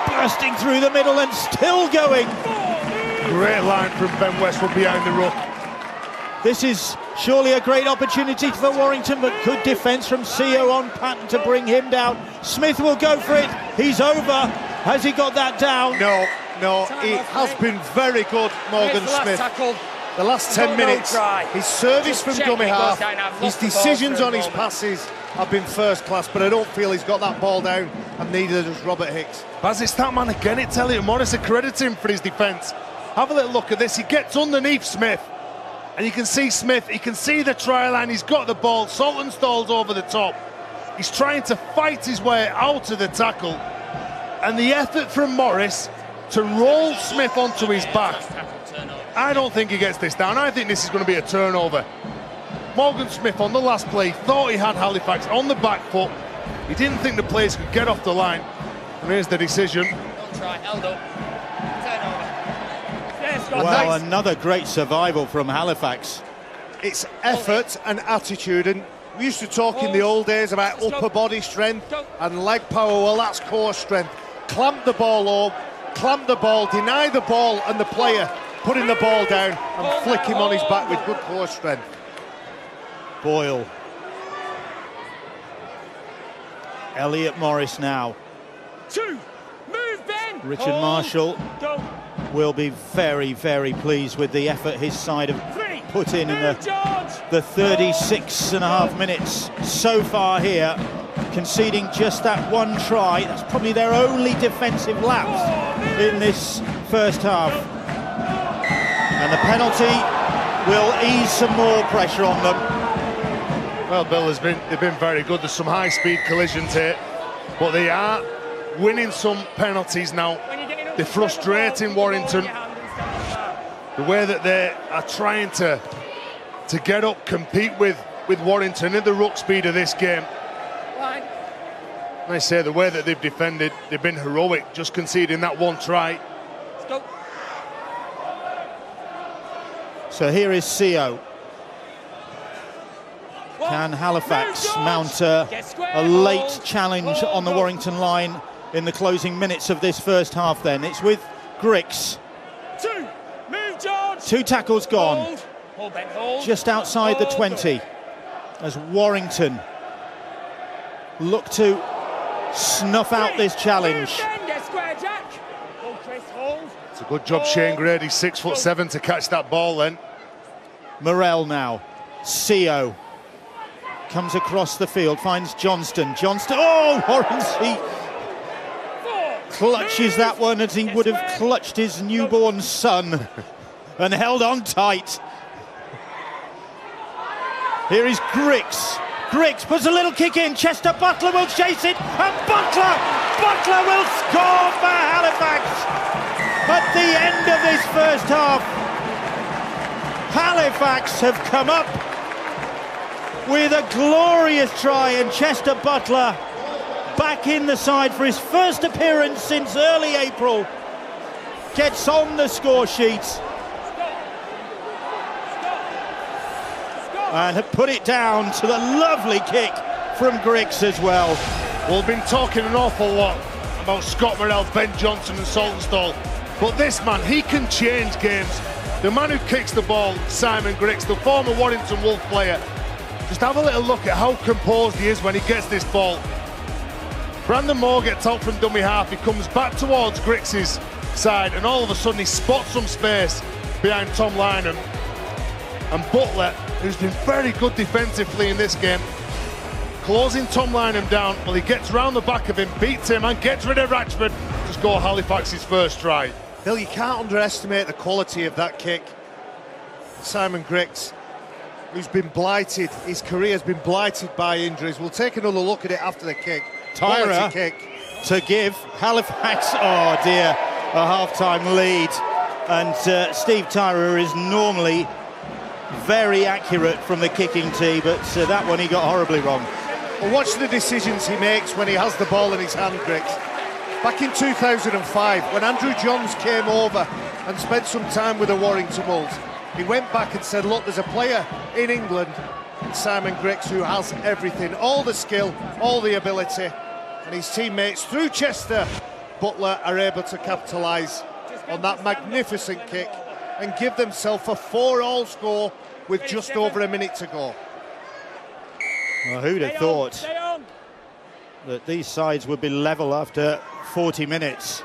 bursting through the middle and still going. Great line from Ben Westwood behind the ruck. This is surely a great opportunity for Warrington, but good defence from CO on pattern to bring him down. Smith will go for it. He's over. Has he got that down? No, he has been very good, Morgan Smith. The last 10 minutes, his service from dummy half, his decisions on his passes have been first class, but I don't feel he's got that ball down, and neither does Robert Hicks. Baz, it's that man again. It's Elliot Morris. I credit him for his defence. Have a little look at this. He gets underneath Smith, and you can see Smith. He can see the try line. He's got the ball. Saltonstall's over the top. He's trying to fight his way out of the tackle, and the effort from Morris to roll Smith onto his back. I don't think he gets this down. I think this is going to be a turnover. Morgan Smith on the last play thought he had Halifax on the back foot. He didn't think the players could get off the line. And here's the decision. Well, another great survival from Halifax. It's effort and attitude, and we used to talk in the old days about upper body strength and leg power. Well, that's core strength. Clamp the ball low, clamp the ball, deny the ball and the player putting the ball down and flick him on his back with good core strength. Boyle. Elliot Morris now. Move, Ben. Richard Marshall will be very, very pleased with the effort his side have put in the 36 and a half minutes so far here, conceding just that one try. That's probably their only defensive lapse in this first half. And the penalty will ease some more pressure on them. Well, Bill, they've been very good. There's some high-speed collisions here, but they are winning some penalties now. They're frustrating Warrington. The way that they are trying to get up, compete with Warrington in the ruck speed of this game. And I say the way that they've defended, they've been heroic, just conceding that one try. So here is CO. Can Halifax mount a late challenge on the Warrington line in the closing minutes of this first half then? It's with Grix. Two tackles gone. Just outside the 20 as Warrington look to snuff out this challenge. It's a good job, Shane Grady, 6'7", to catch that ball then. Morell now. CO comes across the field, finds Johnston. Oh, Hornsey clutches that one as he would have clutched his newborn son and held on tight. Here is Grix. Grix puts a little kick in. Chester Butler will chase it, and Butler Butler will score for Halifax at the end of this first half. Halifax have come up with a glorious try, and Chester Butler back in the side for his first appearance since early April gets on the score sheet and put it down to the lovely kick from Griggs as well. Well, we've been talking an awful lot about Scott Morrell, Ben Johnson and Saltonstall, but this man, he can change games. The man who kicks the ball, Simon Griggs, the former Warrington Wolf player, just have a little look at how composed he is when he gets this ball. Brandon Moore gets out from dummy half, he comes back towards Griggs' side, and all of a sudden he spots some space behind Tom Lynham. And Butler, who's been very good defensively in this game, closing Tom Lynham down. Well, he gets round the back of him, beats him and gets rid of Ratchford to score Halifax's first try. Bill, you can't underestimate the quality of that kick. Simon Griggs, who's been blighted, his career has been blighted by injuries. We'll take another look at it after the kick. Tyra kick to give Halifax, oh dear, a half-time lead. And Steve Tyra is normally very accurate from the kicking tee, but that one he got horribly wrong. Well, watch the decisions he makes when he has the ball in his hand, Griggs. Back in 2005, when Andrew Johns came over and spent some time with the Warrington Wolves, he went back and said, look, there's a player in England, Simon Griggs, who has everything, all the skill, all the ability, and his teammates through Chester Butler are able to capitalise on that magnificent kick and give themselves a 4-all score with just over a minute to go. Well, who'd have thought that these sides would be level after 40 minutes,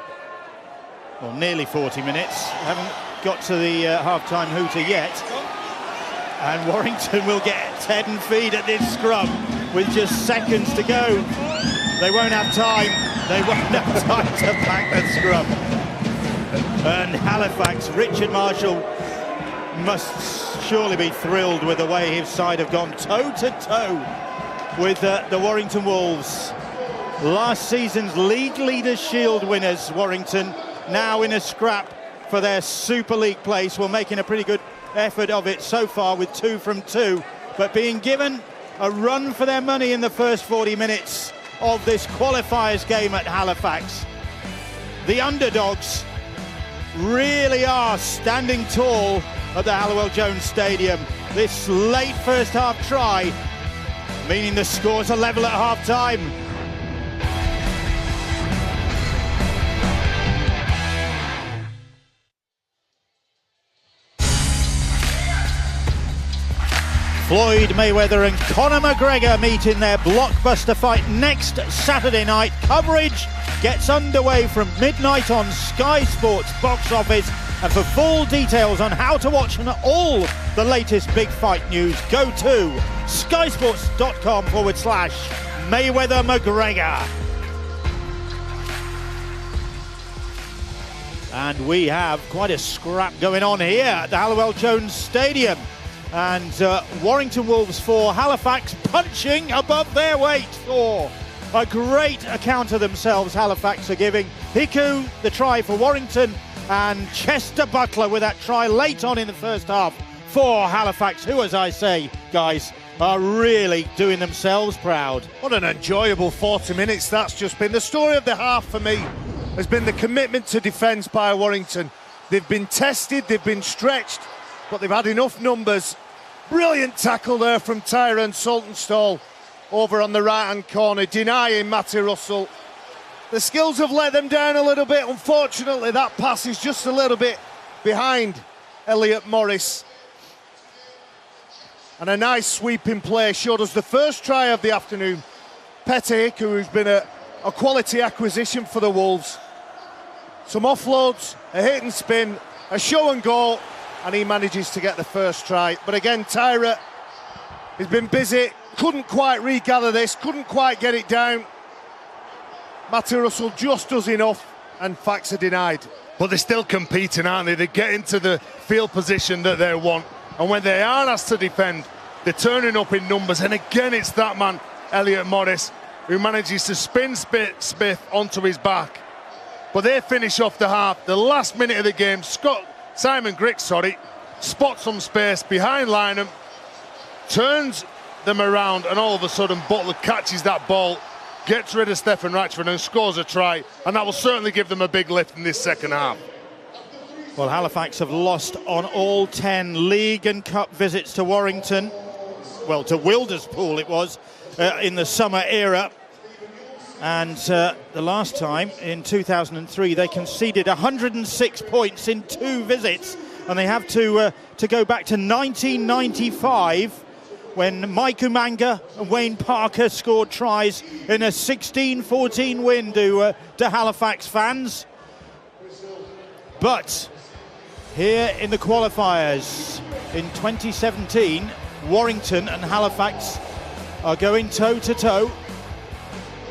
or nearly 40 minutes. Haven't got to the half-time hooter yet, and Warrington will get 10 feet at this scrum with just seconds to go. They won't have time to pack that scrum. And Halifax, Richard Marshall must surely be thrilled with the way his side have gone toe-to-toe with the Warrington Wolves. Last season's League Leaders Shield winners, Warrington, now in a scrap for their Super League place. We're making a pretty good effort of it so far with 2 from 2, but being given a run for their money in the first 40 minutes of this qualifiers game at Halifax. The underdogs really are standing tall at the Halliwell-Jones Stadium. This late first half try meaning the scores are level at half time. Floyd Mayweather and Conor McGregor meet in their blockbuster fight next Saturday night. Coverage gets underway from midnight on Sky Sports box office. And for full details on how to watch and all the latest big fight news, go to skysports.com/Mayweather McGregor. And we have quite a scrap going on here at the Halliwell-Jones Stadium. And Warrington Wolves 4, Halifax punching above their weight. For a great account of themselves, Halifax are giving. Hiku the try for Warrington, and Chester Butler with that try late on in the first half for Halifax, who, as I say, guys, are really doing themselves proud. What an enjoyable 40 minutes that's just been. The story of the half for me has been the commitment to defence by Warrington. They've been tested, they've been stretched, but they've had enough numbers. Brilliant tackle there from Tyrone Saltonstall over on the right-hand corner, denying Matty Russell. The skills have let them down a little bit. Unfortunately, that pass is just a little bit behind Elliot Morris. And a nice sweeping play showed us the first try of the afternoon. Hiku, who's been a quality acquisition for the Wolves. Some offloads, a hit and spin, a show and go, and he manages to get the first try. But again, Tyra has been busy, couldn't quite regather this, couldn't quite get it down. Matty Russell just does enough, and facts are denied. But they're still competing, aren't they? They get into the field position that they want, and when they are asked to defend, they're turning up in numbers. And again, it's that man, Elliot Morris, who manages to spin Smith onto his back. But they finish off the half. The last minute of the game, Simon Griggs, spots some space behind Lynham, turns them around, and all of a sudden Butler catches that ball, gets rid of Stephen Ratchford and scores a try, and that will certainly give them a big lift in this second half. Well, Halifax have lost on all 10 league and cup visits to Warrington. Well, to Wilderspool it was in the summer era. And the last time, in 2003, they conceded 106 points in 2 visits. And they have to go back to 1995, when Mike Umanga and Wayne Parker scored tries in a 16-14 win to Halifax fans. But here in the qualifiers in 2017, Warrington and Halifax are going toe-to-toe.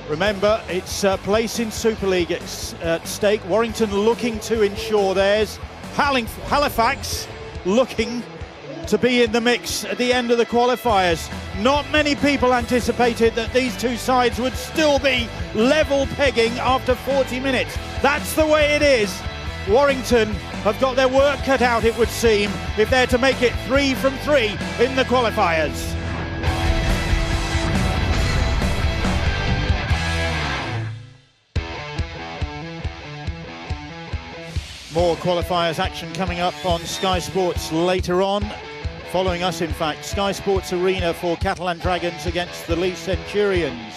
Remember, it's place in Super League at stake. Warrington looking to ensure theirs. Halifax looking to be in the mix at the end of the qualifiers. Not many people anticipated that these two sides would still be level pegging after 40 minutes. That's the way it is. Warrington have got their work cut out, it would seem, if they're to make it 3 from 3 in the qualifiers. More qualifiers action coming up on Sky Sports later on. Following us, in fact, Sky Sports Arena for Catalan Dragons against the Leeds Centurions.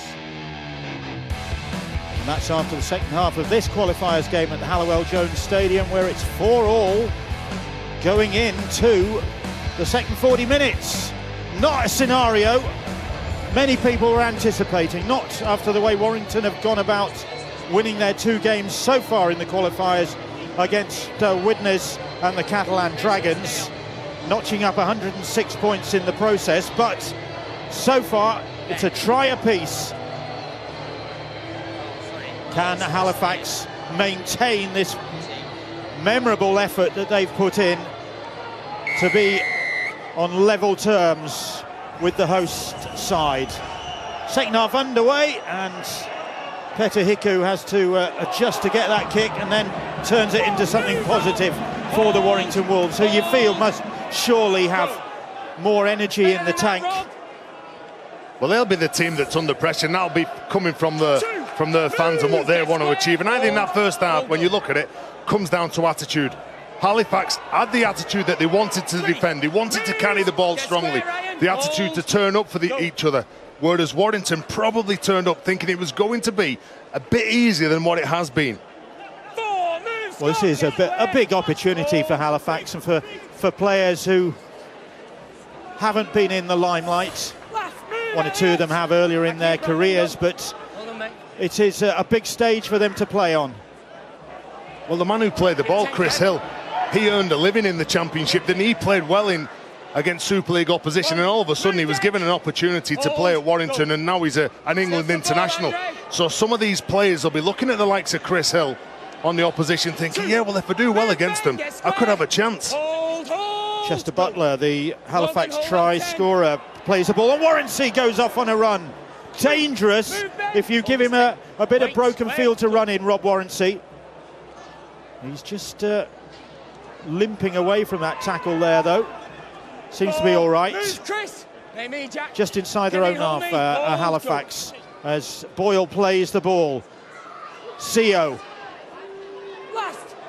And that's after the second half of this qualifiers game at the Halliwell Jones Stadium, where it's 4-4 going into the second 40 minutes. Not a scenario many people were anticipating, not after the way Warrington have gone about winning their 2 games so far in the qualifiers against Widnes and the Catalan Dragons, notching up 106 points in the process. But so far, it's a try apiece. Can Halifax maintain this memorable effort that they've put in to be on level terms with the host side? Second half underway, and Peter Hiku has to adjust to get that kick, and then turns it into something positive for the Warrington Wolves, who you feel must surely have more energy in the tank. Well, they'll be the team that's under pressure, and that'll be coming from their fans and what they want to achieve. And I think that first half, when you look at it, comes down to attitude. Halifax had the attitude that they wanted to defend. They wanted to carry the ball strongly. The attitude to turn up for each other. Whereas Warrington probably turned up thinking it was going to be a bit easier than what it has been. Well, this is a big opportunity for Halifax and for players who haven't been in the limelight. 1 or 2 of them have earlier in their careers, but it is a big stage for them to play on. Well, the man who played the ball, Chris Hill, he earned a living in the Championship. Then he played well against Super League opposition, and all of a sudden he was given an opportunity to play at Warrington, and now he's an England international. So some of these players will be looking at the likes of Chris Hill on the opposition thinking, yeah, well, if I do well against them, I could have a chance. Chester Butler, the Halifax try scorer, plays the ball, and Warrancy goes off on a run. Dangerous if you give him a bit of broken field to run in, Rob Warrancy. He's just limping away from that tackle there, though. Seems to be all right. Just inside their own half, Halifax, as Boyle plays the ball. CO.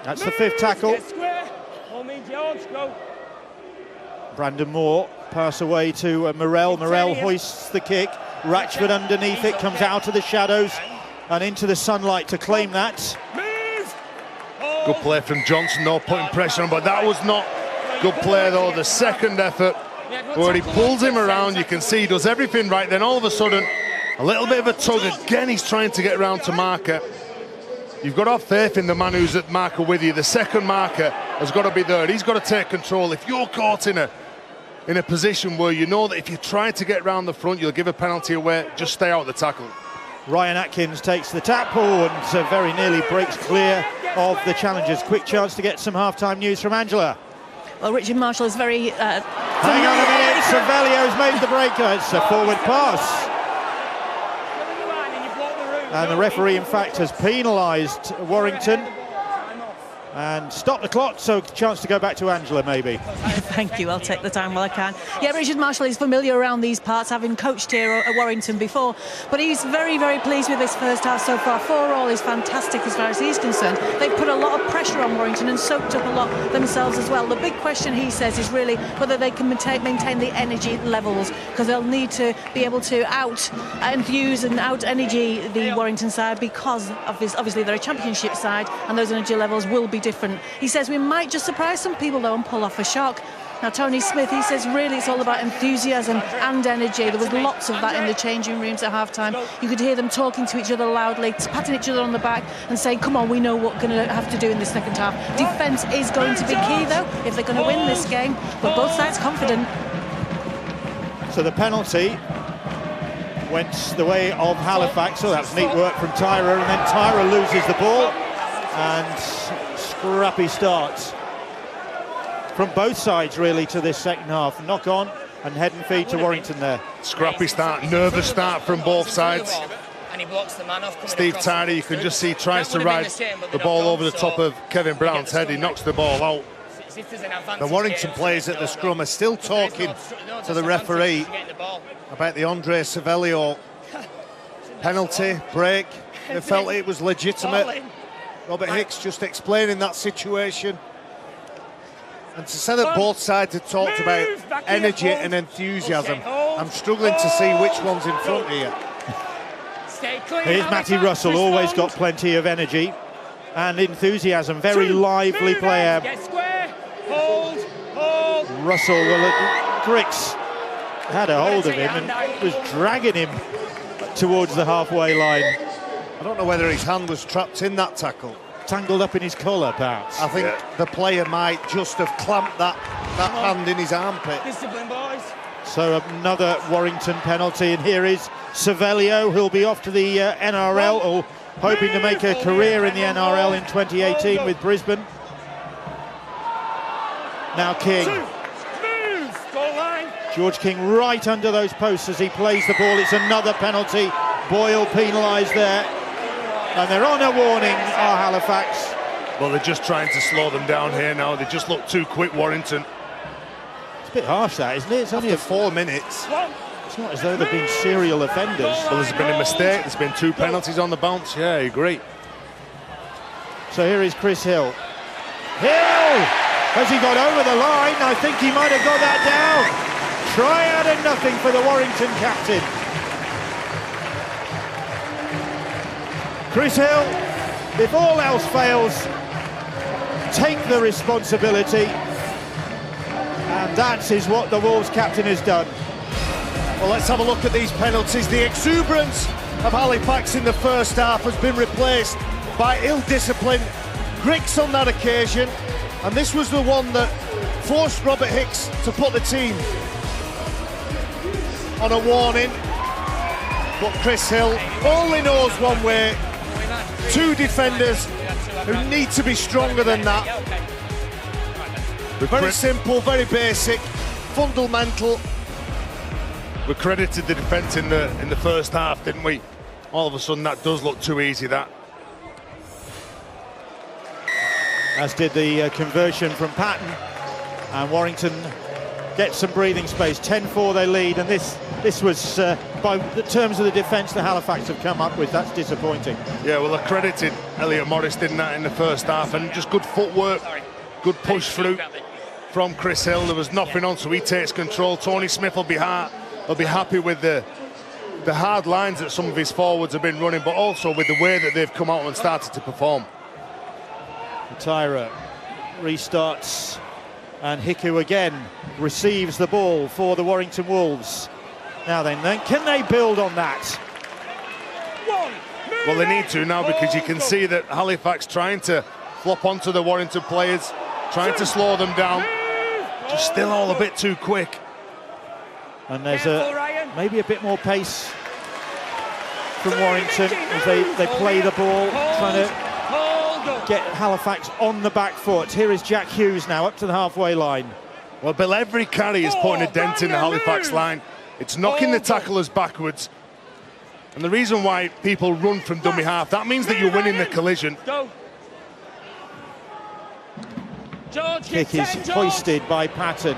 That's the 5th tackle. Brandon Moore, pass away to Morell. Morell hoists the kick. Ratchford underneath it, comes out of the shadows and into the sunlight to claim that. Good play from Johnson, though, putting pressure on, but that was not good play, though. The second effort, where he pulls him around, you can see he does everything right. Then all of a sudden, a little bit of a tug. Again, he's trying to get round to marker. You've got to have faith in the man who's at marker with you. The second marker has got to be there. He's got to take control. If you're caught in a position where you know that if you try to get round the front, you'll give a penalty away, just stay out of the tackle. Ryan Atkins takes the tap ball and very nearly breaks clear of the challengers. Quick chance to get some half-time news from Angela. Well, Richard Marshall is very... Hang on a minute, Cervelio's made the break. It's a forward pass. And the referee, in fact, has penalised Warrington and stopped the clock, so chance to go back to Angela, maybe. Thank you, I'll take the time while I can. Yeah, Richard Marshall is familiar around these parts, having coached here at Warrington before, but he's very, very pleased with this first half so far. 4-4 is fantastic as far as he's concerned. They've put a lot of pressure on Warrington and soaked up a lot themselves as well. The big question, he says, is really whether they can maintain the energy levels, because they'll need to be able to out-enthuse and out-energy the Warrington side, because obviously they're a championship side and those energy levels will be different. He says we might just surprise some people though and pull off a shock. Now Tony Smith, he says really it's all about enthusiasm and energy. There was lots of that in the changing rooms at half-time. You could hear them talking to each other loudly, patting each other on the back and saying, come on, we know what we're going to have to do in this second half. Defence is going to be key though if they're going to win this game, but both sides confident. So the penalty went the way of Halifax. So that's neat work from Tyra, and then Tyra loses the ball, and scrappy starts from both sides really to this second half. Knock on and head and feed to Warrington there. Scrappy start, nervous start from both sides. And he blocks the man off. Steve Tyra, you can just see, tries to ride the ball over the top of Kevin Brown's head. He knocks the ball out. The Warrington players at the scrum are still talking to the referee about the Andre Savelio penalty, break. They felt it was legitimate. Robert Hicks just explaining that situation. And to say that both sides have talked about energy and enthusiasm, I'm struggling to see which one's in front here. Here's Matty Russell, always got plenty of energy and enthusiasm, very lively player. Russell, well, Griggs had a hold of him and was dragging him towards the halfway line. I don't know whether his hand was trapped in that tackle. Tangled up in his collar, perhaps. I think the player might just have clamped that hand in his armpit. Discipline, boys. So another Warrington penalty, and here is Savelio, who'll be off to the NRL, or hoping to make a career in the NRL in 2018 with Brisbane. Now King. George King right under those posts as he plays the ball. It's another penalty. Boyle penalised there. And they're on a warning, Halifax. Well, they're just trying to slow them down here now. They just look too quick, Warrington. It's a bit harsh, that, isn't it? It's only 4 minutes. It's not as though they've been serial offenders. Well, there's been a mistake. There's been 2 penalties on the bounce. Yeah, I agree. So here is Chris Hill. Hill! Has he got over the line? I think he might have got that down. Try out and nothing for the Warrington captain. Chris Hill, if all else fails, take the responsibility, and that is what the Wolves captain has done. Well, let's have a look at these penalties. The exuberance of Halifax in the first half has been replaced by ill-discipline. Griggs on that occasion, and this was the one that forced Robert Hicks to put the team on a warning. But Chris Hill only knows one way. 2 defenders who need to be stronger than that. Very simple, very basic, fundamental. We credited the defence in the first half, didn't we? All of a sudden, that does look too easy, that. As did the conversion from Patton, and Warrington gets some breathing space. 10-4 they lead, and this was, by the terms of the defence that Halifax have come up with, that's disappointing. Yeah, well, I credited Elliot Morris, didn't that, in the first half, and just good footwork, good push through from Chris Hill. There was nothing on, so he takes control. Tony Smith will be happy with the hard lines that some of his forwards have been running, but also with the way that they've come out and started to perform. Tyra restarts, and Hiku again receives the ball for the Warrington Wolves. Now then, can they build on that? Well, they need to now, because you can see that Halifax trying to flop onto the Warrington players, trying to slow them down, just still all a bit too quick. And there's maybe a bit more pace from Warrington as they play the ball, trying to get Halifax on the back foot. Here is Jack Hughes now up to the halfway line. Well, Bill, every carry is putting a dent in the Halifax line. It's knocking the tacklers backwards. And the reason why people run from dummy half, that means that you're winning the collision. Go. George, Kick is hoisted by Patton.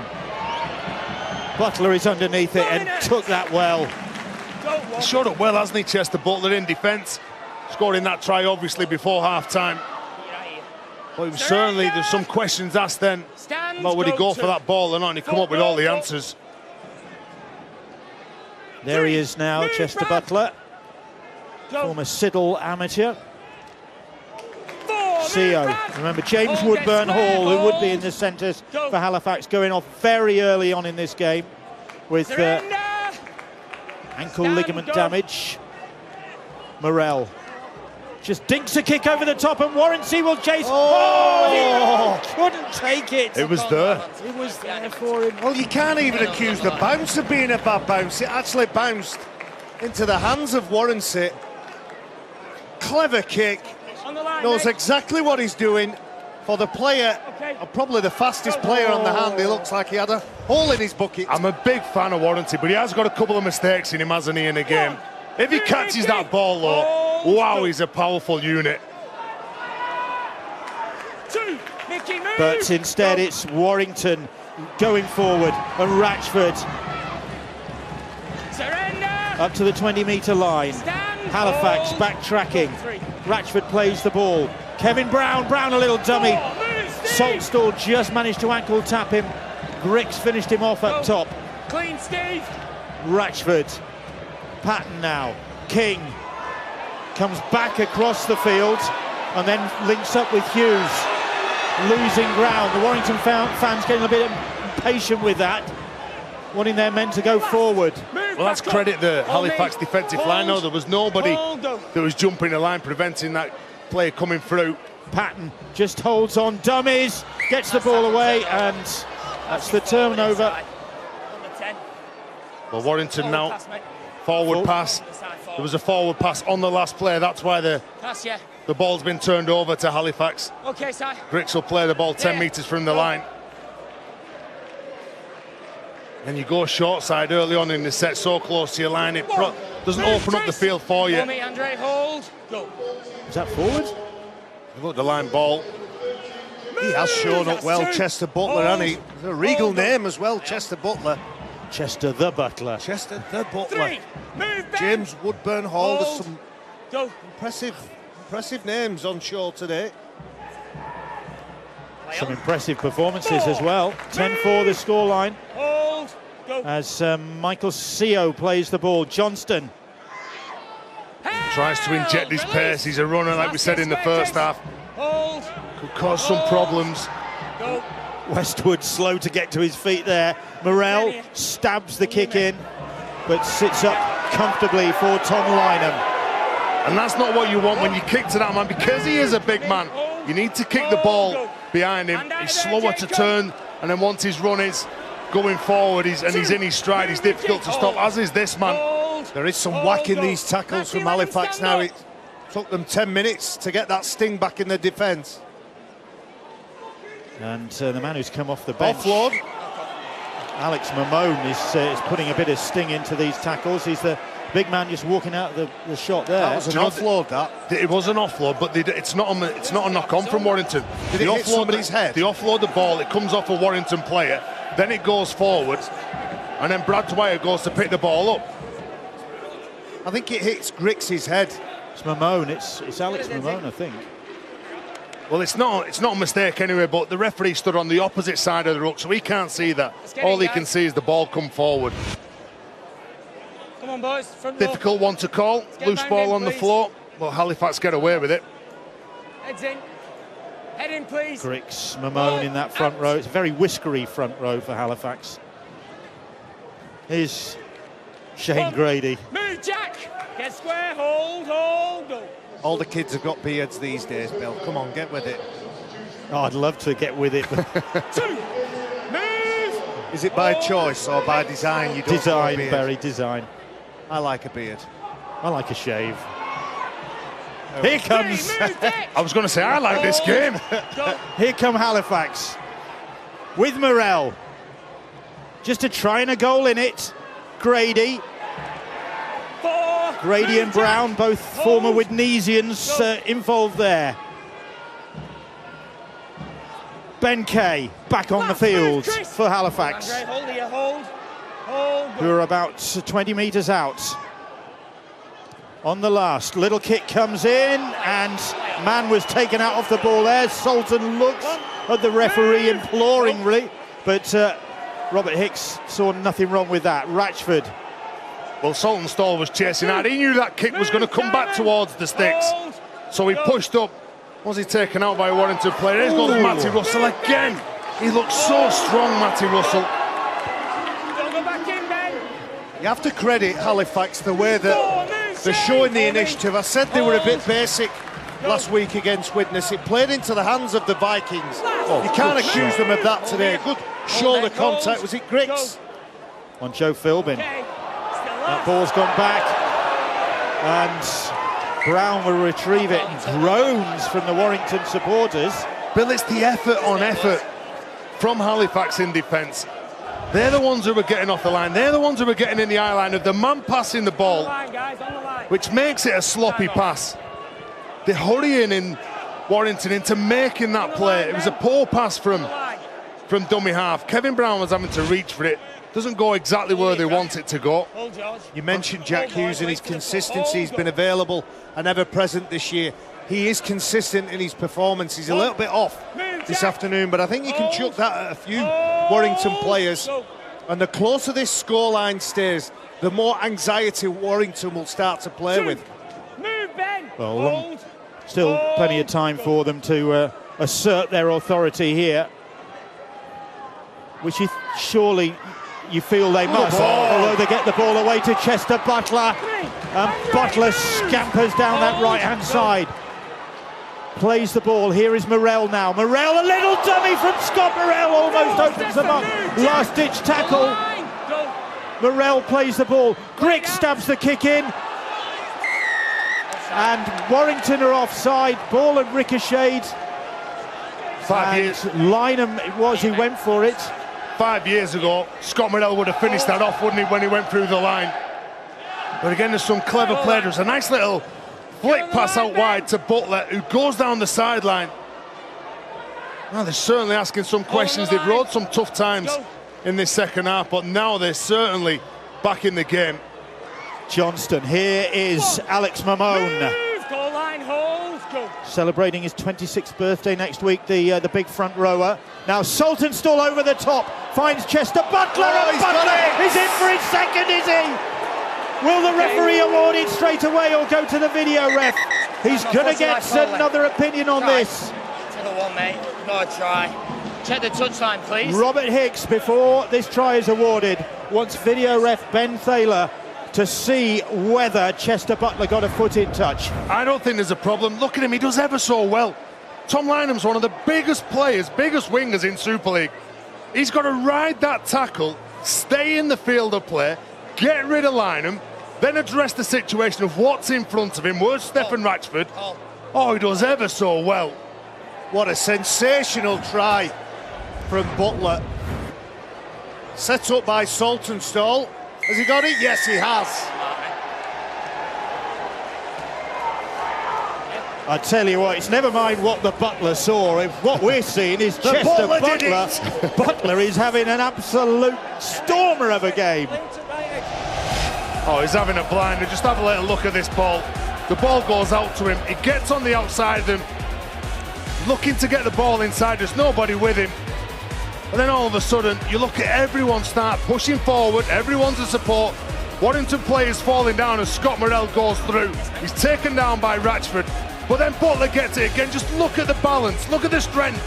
Butler is underneath it and took that well. He showed up well, hasn't he, Chester Butler, in defence, scoring that try obviously before half-time. But it was certainly, there's some questions asked then about would he go for that ball or not, and he come up with all the answers. There he is now, Chester Butler, former Siddle amateur. CO, remember James Woodburn Hall, who would be in the centres for Halifax, going off very early on in this game with ankle ligament damage. Morel just dinks a kick over the top, and Warrington will chase. Oh, he couldn't take it. It was there. It was there for him. Well, you can't even accuse the bounce of being a bad bounce. It actually bounced into the hands of Warrington. Clever kick. Knows exactly what he's doing. For the player, probably the fastest player on the hand, he looks like he had a hole in his bucket. I'm a big fan of Warrington, but he has got a couple of mistakes in him, hasn't he, in a game? If he catches that ball, though, wow, he's a powerful unit. But instead, it's Warrington going forward, and Ratchford up to the 20-metre line. Halifax backtracking. Ratchford plays the ball. Kevin Brown a little dummy. Saltstall just managed to ankle tap him. Grix finished him off up top. Clean, Steve. Ratchford. Patton now. King comes back across the field and then links up with Hughes. Losing ground. The Warrington fans getting a bit impatient with that, wanting their men to go forward. Well, that's credit the Halifax defensive line. No, there was nobody that was jumping the line, preventing that play coming through. Patton just holds on, dummies, gets the ball away, and that's the turnover. Well, Warrington now, forward pass. There was a forward pass on the last play. That's why the ball's been turned over to Halifax. Okay, sir. Grix will play the ball 10 metres from the line. And you go short side early on in the set, so close to your line, it doesn't open up the field for you. Andre, hold. Go. Is that forward? Look, the line ball. He has shown up well, Chester Butler, and he's a regal name as well, Chester Butler. Chester the Butler. Chester the Butler. James Woodburn Hall. There's some impressive names on show today. Some impressive performances as well. 10-4 the scoreline. As Michael CO plays the ball. Johnston tries to inject his pace. He's a runner, like we said in the first half. Could cause some problems. Westwood slow to get to his feet there. Morel stabs the kick in, but sits up comfortably for Tom Lynham. And that's not what you want when you kick to that man, because he is a big man. You need to kick the ball behind him. He's slower to turn, and then once his run is going forward, he's in his stride, he's difficult to stop, as is this man. There is some whack in these tackles from Halifax now. It took them 10 minutes to get that sting back in the defence. And the man who's come off the bench, offload. Alex Mamone, is putting a bit of sting into these tackles. He's the big man just walking out the shot there. That was an offload, that. It was an offload, but it's not a knock-on from Warrington. Did it hit somebody's head? They offload the ball, it comes off a Warrington player, then it goes forward, and then Brad Dwyer goes to pick the ball up. I think it hits Grix's head. It's Mamone, it's Alex Mamone, I think. Well, it's not a mistake anyway, but the referee stood on the opposite side of the ruck, so he can't see that. All he can see is the ball come forward. Come on, boys. Front row. Difficult one to call. Loose ball on the floor, but Halifax get away with it. Heads in. Head in, please. Grix, Mamone in that front row. It's a very whiskery front row for Halifax. Here's Shane Grady. Move, Jack. Get square. Hold, hold, go. All the kids have got beards these days, Bill. Come on, get with it. Oh, I'd love to get with it. But Move. Is it by choice or by design? You don't design, beard? Barry, design. I like a beard. I like a shave. Here comes. I was going to say, I like this game. Here come Halifax with Morel. Just to try and a goal in it. Grady. 4. Grady and Brown, both former Widnesians, involved there. Ben Kay back on the field for Halifax, who are about 20 metres out. On the last, little kick comes in, and man was taken out of the ball there. Sultan looks at the referee imploringly, but Robert Hicks saw nothing wrong with that. Ratchford. Well, Sultan Stall was chasing out. He knew that kick was going to come back towards the sticks, so he pushed up. Was he taken out by a Warrington player? Here's goes Matty Russell again. He looks so strong, Matty Russell. You have to credit Halifax the way that they're showing the initiative. I said they were a bit basic last week against Widnes. It played into the hands of the Vikings. You can't accuse them of that today. Good shoulder contact. Was it Griggs? On Joe Philbin. That ball's gone back, and Brown will retrieve it. Groans from the Warrington supporters. Bill, it's the effort on effort from Halifax in defence. They're the ones who are getting off the line. They're the ones who are getting in the eye line of the man passing the ball, which makes it a sloppy pass. They're hurrying in Warrington into making that play. It was a poor pass from dummy half. Kevin Brown was having to reach for it. Doesn't go exactly where they want it to go. You mentioned Jack Hughes and his consistency. He's been available and ever present this year. He is consistent in his performance. He's a little bit off this afternoon, but I think you can chuck that at a few Warrington players. And the closer this scoreline stays, the more anxiety Warrington will start to play with. Well, still plenty of time for them to assert their authority here, which surely you feel they must, although they get the ball away to Chester Butler, and Butler scampers down that right-hand side. Plays the ball. Here is Morell now. Morell, a little dummy from Scott Morell, almost opens them up. Last-ditch tackle. Morell plays the ball. Griggs stabs the kick in. And Warrington are offside. Ball had ricocheted. 5 years. Lynham, it was, he went for it. 5 years ago, Scott Morell would have finished that off, wouldn't he, when he went through the line. But again, there's some clever play. There's a nice little flick pass out wide to Butler, who goes down the sideline. Well, they're certainly asking some questions. They've rode some tough times in this second half, but now they're certainly back in the game. Johnston, here is Alex Mamone. Celebrating his 26th birthday next week, the big front rower. Now Sultan Stall over the top, finds Chester Butler, and Butler is in for his second, is he? Will the referee award it straight away or go to the video ref? He's going to get another opinion on this. To the one, mate. Got to try. Check the touchline, please. Robert Hicks, before this try is awarded, wants video ref Ben Thaler to see whether Chester Butler got a foot in touch. I don't think there's a problem. Look at him, he does ever so well. Tom Lynham's one of the biggest players, biggest wingers in Super League. He's got to ride that tackle, stay in the field of play, get rid of Lynham, then address the situation of what's in front of him. Where's Stephen Ratchford? Oh, he does ever so well. What a sensational try from Butler. Set up by Sultan Stall. Has he got it? Yes, he has. I tell you what, it's never mind what the Butler saw. If what we're seeing is Chester Butler. Butler is having an absolute stormer of a game. Oh, he's having a blinder. Just have a little look at this ball. The ball goes out to him. He gets on the outside of them, looking to get the ball inside. There's nobody with him. And then all of a sudden, you look at everyone start pushing forward. Everyone's a support. Warrington players falling down as Scott Morell goes through. He's taken down by Ratchford. But then Butler gets it again. Just look at the balance. Look at the strength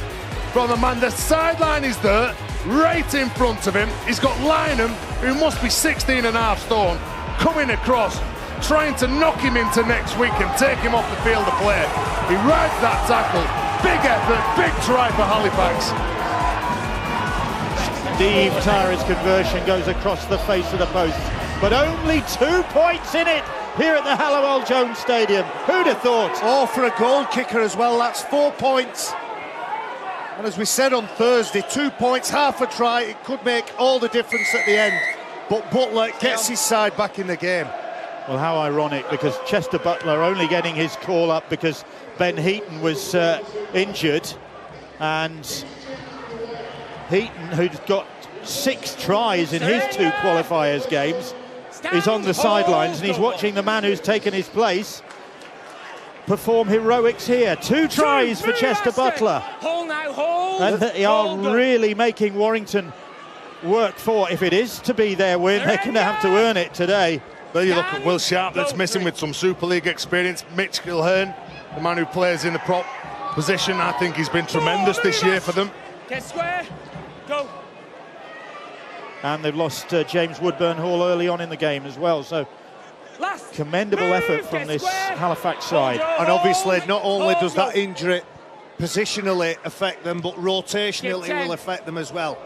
from the man. The sideline is there, right in front of him. He's got Lynham, who must be 16 and a half stone, coming across, trying to knock him into next week and take him off the field of play. He rides that tackle. Big effort, big try for Halifax. Steve Tyra's conversion goes across the face of the post, but only 2 points in it here at the Hallowell Jones Stadium. Who'd have thought? Oh, for a goal kicker as well, that's 4 points. And as we said on Thursday, 2 points, half a try, it could make all the difference at the end. But Butler gets his side back in the game. Well, how ironic, because Chester Butler only getting his call up because Ben Heaton was injured, and Heaton, who's got 6 tries in his 2 qualifiers games, is on the sidelines, and he's watching the man who's taken his place perform heroics here. 2 tries for Chester Butler. And they are really making Warrington work for, if it is to be their win, they're going to have to earn it today. There you look at Will Sharp, that's missing with some Super League experience. Mitch Gilhern, the man who plays in the prop position, I think he's been tremendous this year for them. Get square, go. And they've lost James Woodburn-Hall early on in the game as well, so commendable effort from this Halifax side. And obviously not only does that injury positionally affect them, but rotationally it will affect them as well.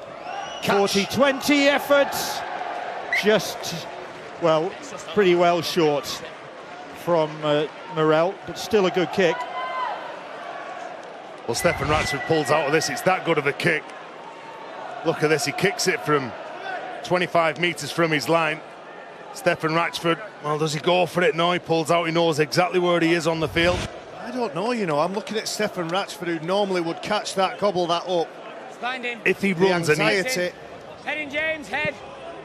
40-20 efforts, just, well, pretty well short from Morel, but still a good kick. Well, Stefan Ratchford pulls out of this, it's that good of a kick. Look at this, he kicks it from 25 metres from his line. Stefan Ratchford, well, does he go for it? No, he pulls out, he knows exactly where he is on the field. I don't know, you know, I'm looking at Stefan Ratchford, who normally would catch that, gobble that up. If he runs and he... Head in, James, head.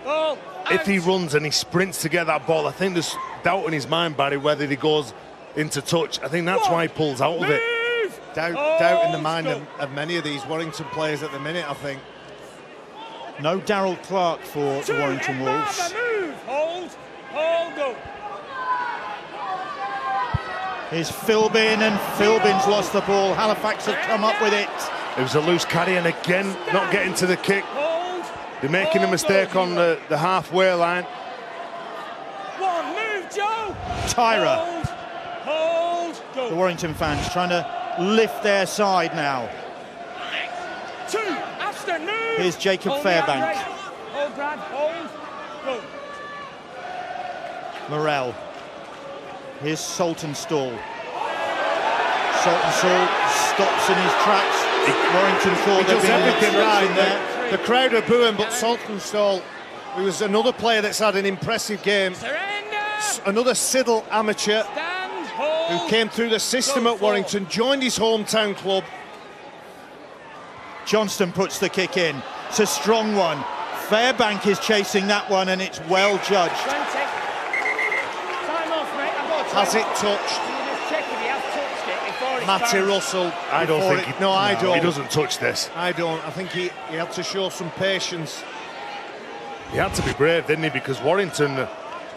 Ball. If he runs and he sprints to get that ball, I think there's doubt in his mind, Barry, whether he goes into touch. I think that's why he pulls out of it. Doubt in the mind of many of these Warrington players at the minute, I think. No Darryl Clark for the Warrington Wolves. Move. Hold, go. Here's Philbin, and Philbin's lost the ball. Halifax have come up with it. It was a loose carry, and again, not getting to the kick. They're making a mistake on the halfway line. Move, Joe. Tyra. Hold, go. The Warrington fans trying to lift their side now. 2, Aston, move. Here's Jacob Fairbank. Hold, Brad, hold, go. Morel. Here's Saltonstall. Saltonstall stops in his tracks. Warrington thought he does everything right there. The crowd are booing, but Saltonstall, who was another player that's had an impressive game, another Siddle amateur, who came through the system at Warrington, joined his hometown club. Johnston puts the kick in. It's a strong one. Fairbank is chasing that one, and it's well judged. Has it touched? Matty Russell. I don't think I don't. He doesn't touch this. I don't. I think he had to show some patience. He had to be brave, didn't he? Because Warrington,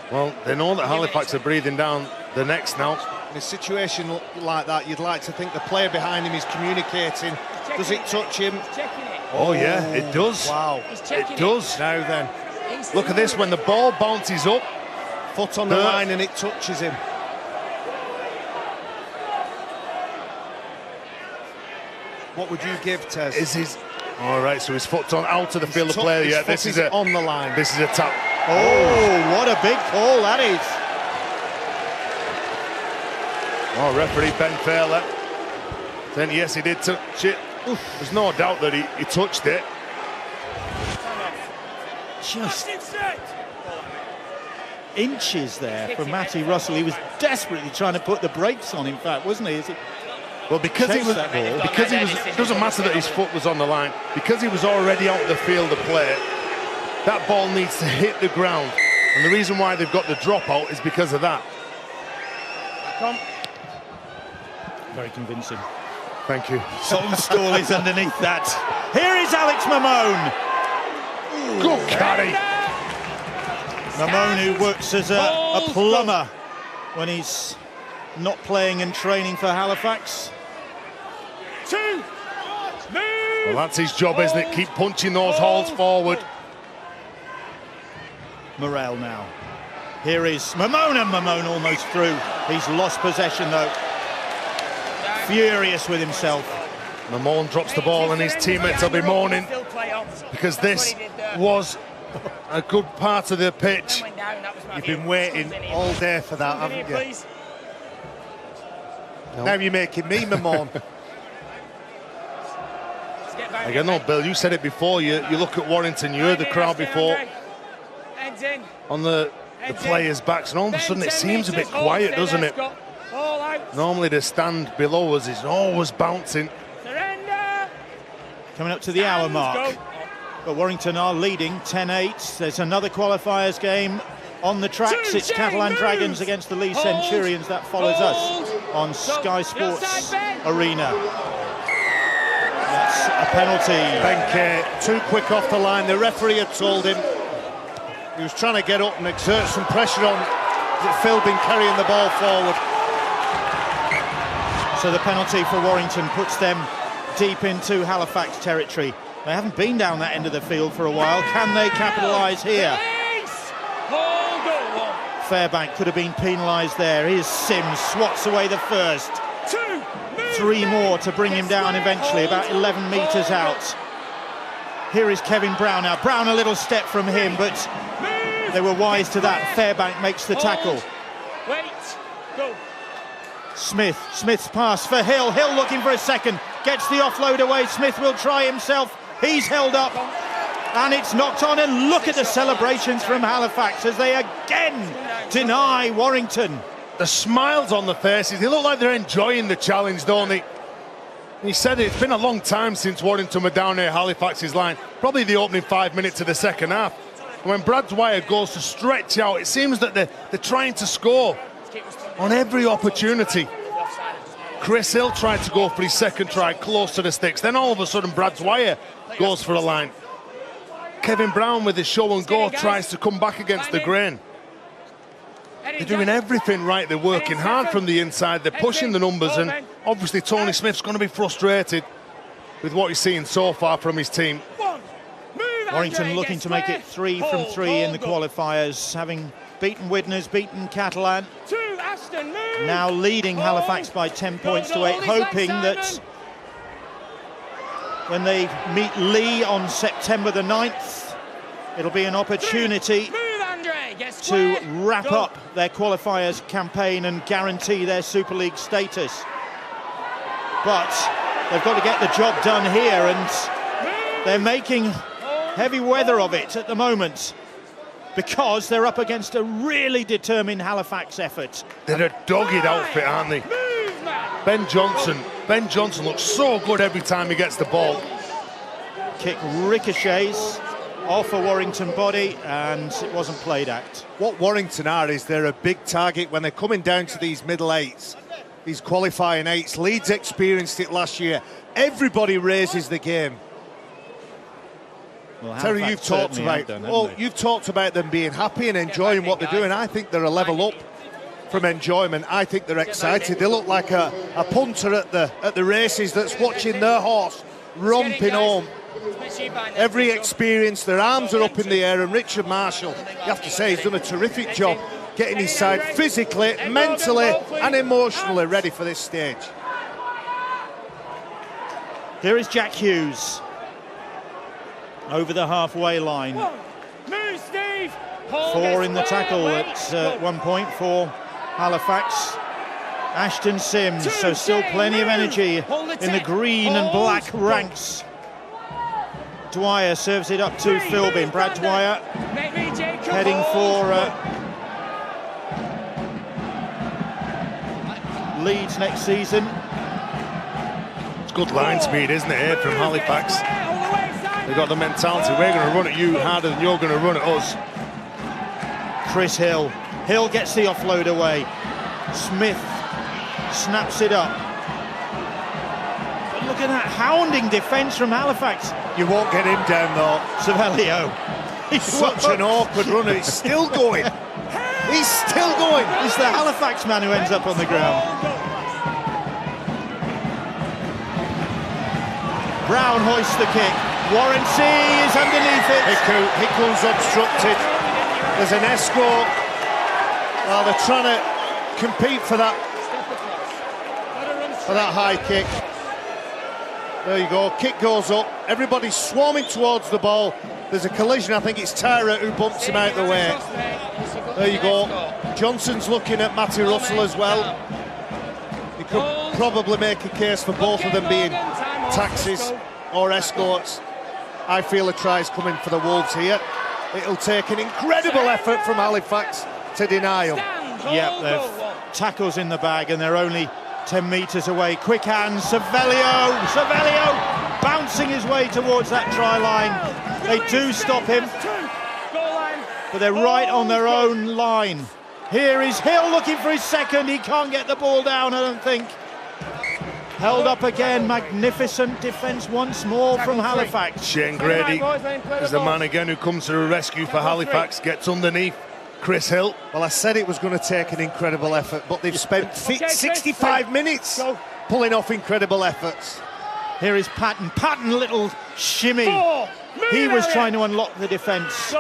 well, they know that Halifax are breathing down the necks now. In a situation like that, you'd like to think the player behind him is communicating. Does it touch him? Oh yeah, it does. Wow. It does. Now then. Look at this, when the ball bounces up. Foot on the line and it touches him. What would you give, Tez? Is his... All right, so his foot's on out of the field of play. Yeah, this is on the line. This is a tap. Oh, what a big call that is. Oh, referee Ben Fairley. Then yes, he did touch it. There's no doubt that he touched it. Just inches there from Matty Russell. He was desperately trying to put the brakes on, in fact, wasn't he? Well, because he was, it doesn't matter that his foot was on the line, because he was already out the field of play, that ball needs to hit the ground. And the reason why they've got the dropout is because of that. Very convincing. Thank you. Saltonstall is underneath that. Here is Alex Mamone. Good carry. Mamone, who works as a plumber when he's not playing and training for Halifax. 2, move. Well, that's his job, isn't it? Keep punching those holes forward. Morel now. Here is Mamone, and Mamone almost through. He's lost possession though. Furious with himself. Mamone drops the ball and his teammates will be moaning because this was a good part of the pitch. You've been waiting all day for that, haven't you? No. Now you're making me Mamone. Again, no, Bill, you said it before. You look at Warrington, you heard the crowd before. On the the players' backs, and all of a sudden it seems a bit quiet, doesn't it? Normally the stand below us is always bouncing. Coming up to the hour mark, but Warrington are leading 10-8. There's another qualifiers game on the tracks. It's Catalan Dragons against the Lee Centurions. That follows us on Sky Sports Arena. That's a penalty. Benke too quick off the line. The referee had told him he was trying to get up and exert some pressure on Philbin carrying the ball forward. So the penalty for Warrington puts them deep into Halifax territory. They haven't been down that end of the field for a while. Can they capitalise here? Fairbank could have been penalised there. Here's Sims, swats away the first. 3 more to bring him down eventually, about 11 metres out. Here is Kevin Brown now. Brown a little step from him, but they were wise to that. Fairbank makes the tackle. Smith's pass for Hill. Hill looking for a second. Gets the offload away. Smith will try himself. He's held up. And it's knocked on. And look at the celebrations from Halifax as they again deny Warrington. The smiles on the faces. They look like they're enjoying the challenge, don't they? He said it's been a long time since Warrington were down near Halifax's line. Probably the opening 5 minutes of the second half. And when Brad Dwyer goes to stretch out, it seems that they're trying to score on every opportunity. Chris Hill tried to go for his second try close to the sticks. Then all of a sudden Brad Dwyer goes for a line. Kevin Brown with his show and go tries to come back against the grain. They're doing everything right. They're working hard from the inside. They're pushing the numbers, and obviously Tony Smith's going to be frustrated with what he's seeing so far from his team. Warrington looking to make it 3 from 3 in the qualifiers, having beaten Widnes, beaten Catalan. Now leading Halifax by 10 points to 8, hoping that when they meet Lee on September the 9th, it'll be an opportunity to wrap up their qualifiers campaign and guarantee their Super League status. But they've got to get the job done here, and they're making heavy weather of it at the moment because they're up against a really determined Halifax effort. They're a dogged outfit, aren't they? Ben Johnson looks so good every time he gets the ball. Kick ricochets off a Warrington body, and it wasn't played at. What Warrington are is they're a big target when they're coming down to these middle eights, these qualifying eights. Leeds experienced it last year. Everybody raises the game. Well, Terry, you've talked about them being happy and enjoying what they're doing. I think they're a level up from enjoyment. I think they're excited. They look like a punter at the races that's watching their horse romping home. Every experience, their arms are up in the air, and Richard Marshall, you have to say, he's done a terrific job getting his side physically, mentally and emotionally ready for this stage. Here is Jack Hughes over the halfway line. 4 in the tackle at one point for Halifax. Ashton Sims, so still plenty of energy in the green and black ranks. Dwyer serves it up to Philbin. Brad Dwyer heading for Leeds next season. It's good line speed, isn't it, here from Halifax? They've got the mentality, we're going to run at you harder than you're going to run at us. Chris Hill. Hill gets the offload away. Smith snaps it up. But look at that hounding defence from Halifax. You won't get him down though. Savelio. He's such an awkward runner. He's still going. He's still going. It's the Halifax man who ends up on the ground. Brown hoists the kick. Warranty is underneath it. Hickle's obstructed. There's an escort. Well, they're trying to compete for that high kick. There you go. Kick goes up. Everybody's swarming towards the ball. There's a collision. I think it's Tyra who bumps him out of the way. There you go. Johnson's looking at Matty Russell as well. You could probably make a case for both of them being taxis or escorts. I feel a try's coming for the Wolves here. It'll take an incredible effort from Halifax to deny them. Yep, they've tackles in the bag and they're only 10 metres away. Quick hands, Savelio bouncing his way towards that try line. They do stop him, but they're right on their own line. Here is Hill looking for his second. He can't get the ball down, I don't think. Held up again, magnificent defence once more from Halifax. Shane Grady is the man again who comes to the rescue for Halifax, gets underneath Chris Hill. Well, I said it was going to take an incredible effort, but they've spent 65 minutes pulling off incredible efforts. Here is Patton. Patton, little shimmy. He was trying to unlock the defence.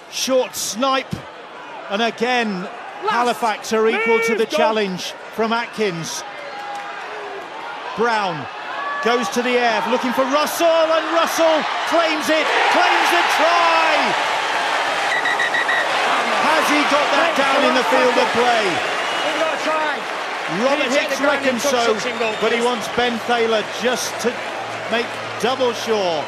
Short snipe. And again, Halifax are equal to the challenge from Atkins. Brown goes to the air, looking for Russell, and Russell claims the try! Has he got that down in the field of play? Robert Hicks reckons so, but he wants Ben Thaler just to make double sure.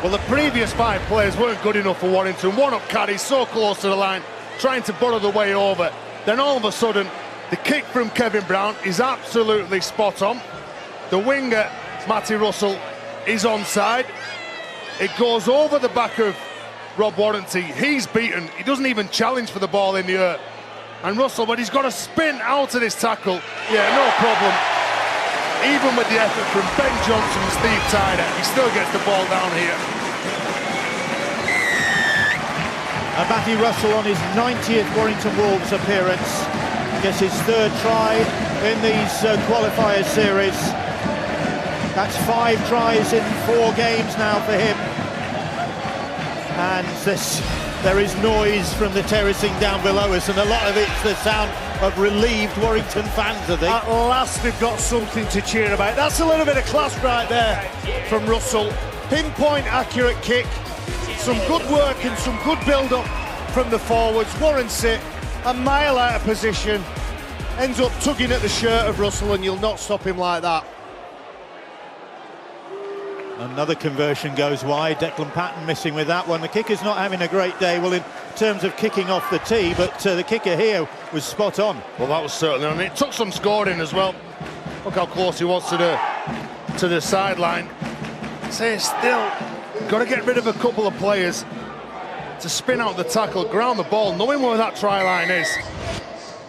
Well, the previous 5 players weren't good enough for Warrington. One up carry so close to the line, trying to burrow the way over. Then all of a sudden, the kick from Kevin Brown is absolutely spot on. The winger, Matty Russell, is onside. It goes over the back of Rob Warrington. He's beaten. He doesn't even challenge for the ball in the air. And Russell, but he's got to spin out of this tackle. Yeah, no problem. Even with the effort from Ben Johnson and Steve Tyder, he still gets the ball down here. And Matty Russell on his 90th Warrington Wolves appearance. Gets his 3rd try in these qualifier series. That's 5 tries in 4 games now for him. And there is noise from the terracing down below us, and a lot of it's the sound of relieved Warrington fans, I think. At last they've got something to cheer about. That's a little bit of class right there from Russell. Pinpoint accurate kick, some good work and some good build-up from the forwards. Warrington a mile out of position, ends up tugging at the shirt of Russell, and you'll not stop him like that. Another conversion goes wide. Declan Patton missing with that one. The kicker's not having a great day, well, in terms of kicking off the tee, but the kicker here was spot on. Well, that was certainly on. It took some scoring as well. Look how close he was to the sideline. Say still got to get rid of a couple of players to spin out the tackle, ground the ball, knowing where that try line is,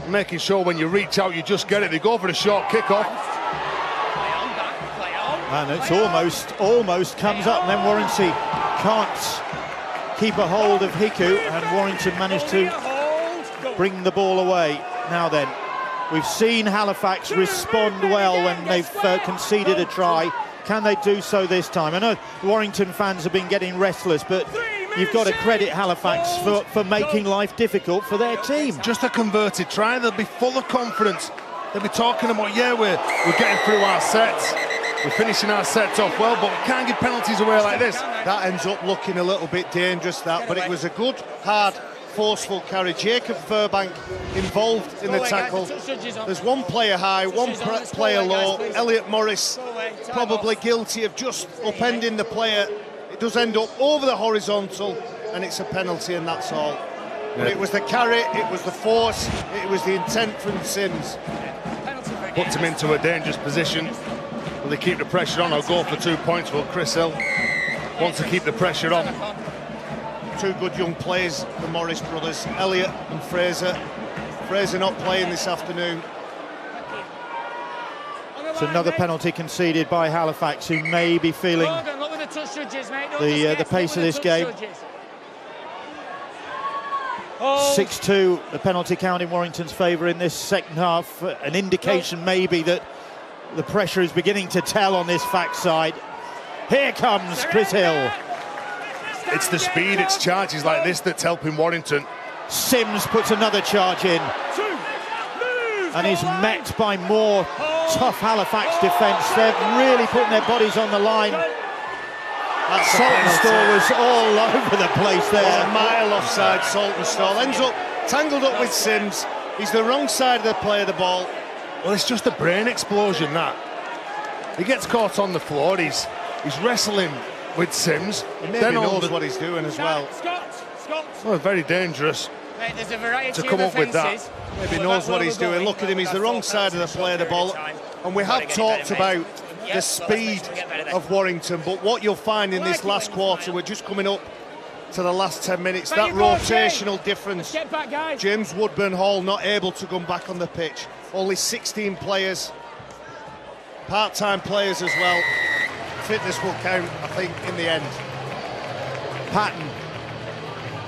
making sure when you reach out you just get it. They go for the short kick-off. And it's almost comes up, and then Warrington can't keep a hold of Hiku, and Warrington managed to bring the ball away. Now then, we've seen Halifax respond well when they've conceded a try. Can they do so this time? I know Warrington fans have been getting restless, but you've got to credit Halifax for making life difficult for their team. Just a converted try, they'll be full of confidence. They'll be talking about, yeah, we're getting through our sets. We're finishing our sets off well, but we can't give penalties away like this. That ends up looking a little bit dangerous, that, but it was a good, hard, forceful carry. Jacob Furbank involved in the tackle. There's one player high, one player low. Elliot Morris probably guilty of just upending the player. It does end up over the horizontal, and it's a penalty, and that's all. But it was the carry, it was the force, it was the intent from Sims. Puts him into a dangerous position. Will they keep the pressure on or go for 2 points? Well, Chris Hill wants to keep the pressure on. 2 good young players, the Morris brothers, Elliot and Fraser. Fraser not playing this afternoon. It's another penalty conceded by Halifax, who may be feeling the pace of this game. 6-2, the penalty count in Warrington's favour in this second half. An indication maybe that the pressure is beginning to tell on this Fax side. Here comes Chris Hill. It's the speed, it's charges like this that's helping Warrington. Sims puts another charge in, and he's met by more tough Halifax defence. They're really putting their bodies on the line. Saltonstall was all over the place there. A mile offside. Saltonstall ends up tangled up with Sims. He's the wrong side of the play of the ball. Well, it's just a brain explosion, that. He gets caught on the floor, he's wrestling with Sims. He maybe knows what he's doing as well. Well, very dangerous. Mate, there's a variety to come of up with that. offences. Maybe knows what he's doing. Look at him, he's the wrong side of the play, the ball. And we have talked about the speed of Warrington, but what you'll find in this last quarter, we're just coming up to the last 10 minutes, that rotational difference. James Woodburn-Hall not able to come back on the pitch. Only 16 players, part-time players as well. Fitness will count, I think, in the end. Patton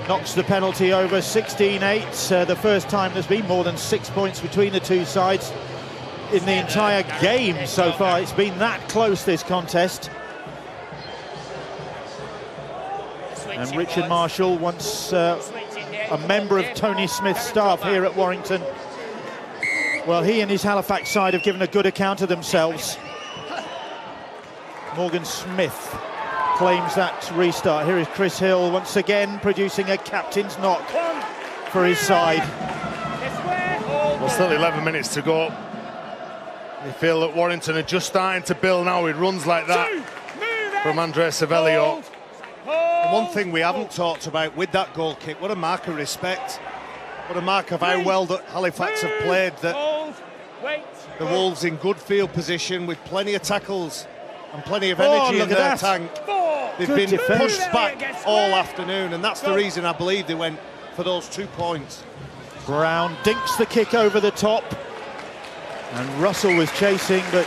knocks the penalty over. 16-8, the first time there's been more than 6 points between the two sides in the entire game so far. It's been that close, this contest. And Richard Marshall, once a member of Tony Smith's staff here at Warrington, well, he and his Halifax side have given a good account of themselves. Morgan Smith claims that restart. Here is Chris Hill once again producing a captain's knock for his side. Well, still 11 minutes to go. You feel that Warrington are just starting to build now with runs like that from Andrea Savelio. And one thing we haven't talked about with that goal kick, what a mark of respect, what a mark of how well that Halifax have played, that the Wolves in good field position with plenty of tackles and plenty of energy in their tank. They've been pushed back all afternoon, and that's the reason I believe they went for those 2 points. Brown dinks the kick over the top, and Russell was chasing, but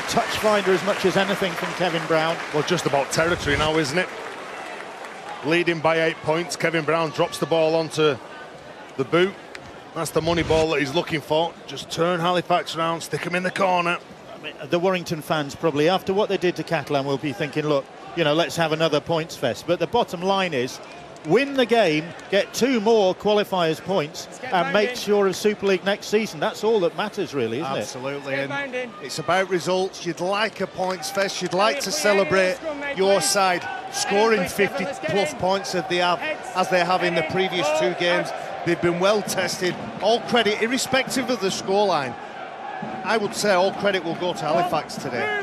touch finder as much as anything from Kevin Brown. Well, just about territory now, isn't it? Leading by 8 points. Kevin Brown drops the ball onto the boot. That's the money ball that he's looking for. Just turn Halifax round, stick him in the corner. I mean, the Warrington fans probably, after what they did to Catalan, will be thinking, look, you know, let's have another points fest. But the bottom line is, win the game, get 2 more qualifiers points, and make sure of Super League next season. That's all that matters, really, isn't it? Absolutely. And it's about results. You'd like a points fest. You'd like to celebrate your side scoring 50-plus points as they have in the previous 2 games. They've been well tested. All credit, irrespective of the scoreline, I would say all credit will go to Halifax today.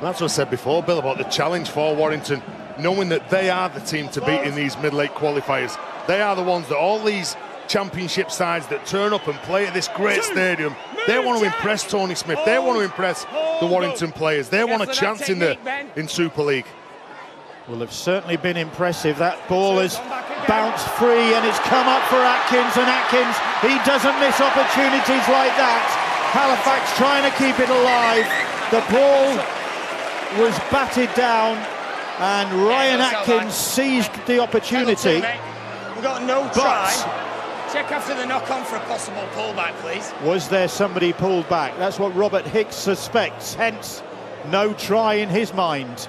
That's what I said before, Bill, about the challenge for Warrington, knowing that they are the team to beat in these mid-late qualifiers. They are the ones that all these championship sides that turn up and play at this great stadium, they want to impress Tony Smith, they want to impress the Warrington players, they want a chance in Super League. Well, they've certainly been impressive. That ball has bounced free and it's come up for Atkins, and Atkins, he doesn't miss opportunities like that. Halifax trying to keep it alive. The ball was batted down and Ryan Atkins seized the opportunity. We've got no try. Check after the knock-on for a possible pullback, please. Was there somebody pulled back? That's what Robert Hicks suspects, hence no try in his mind.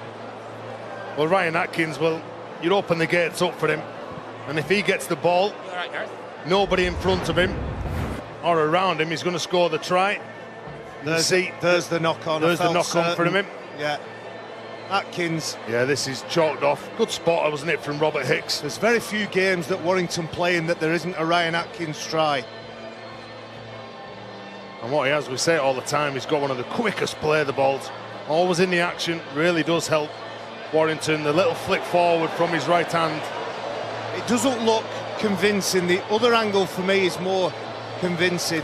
Well, Ryan Atkins, well, you open the gates up for him, and if he gets the ball, nobody in front of him or around him is going to score the try. There's the knock-on. There's the knock-on for him. Yeah. Atkins. Yeah, this is chalked off. Good spot, wasn't it, from Robert Hicks? There's very few games that Warrington play in that there isn't a Ryan Atkins try. And what he has, we say it all the time, he's got one of the quickest play the balls. Always in the action, really does help Warrington. The little flick forward from his right hand. It doesn't look convincing. The other angle for me is more convincing.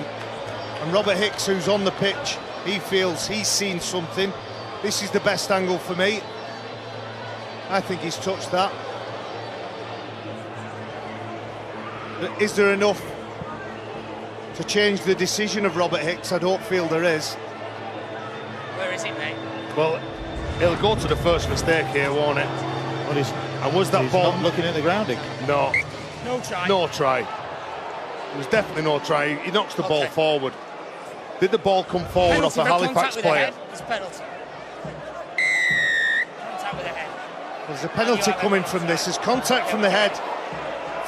And Robert Hicks, who's on the pitch, he feels he's seen something. This is the best angle for me. I think he's touched that. But is there enough to change the decision of Robert Hicks? I don't feel there is. Where is it, mate? Well, he'll go to the first mistake here, won't it? Well, and was that ball not looking at the grounding? No. No try. No try. It was definitely no try. He knocks the ball forward. Did the ball come forward Penalty off a Halifax player? It's a penalty. Contact with the head. There's a penalty coming from this. There's contact from the head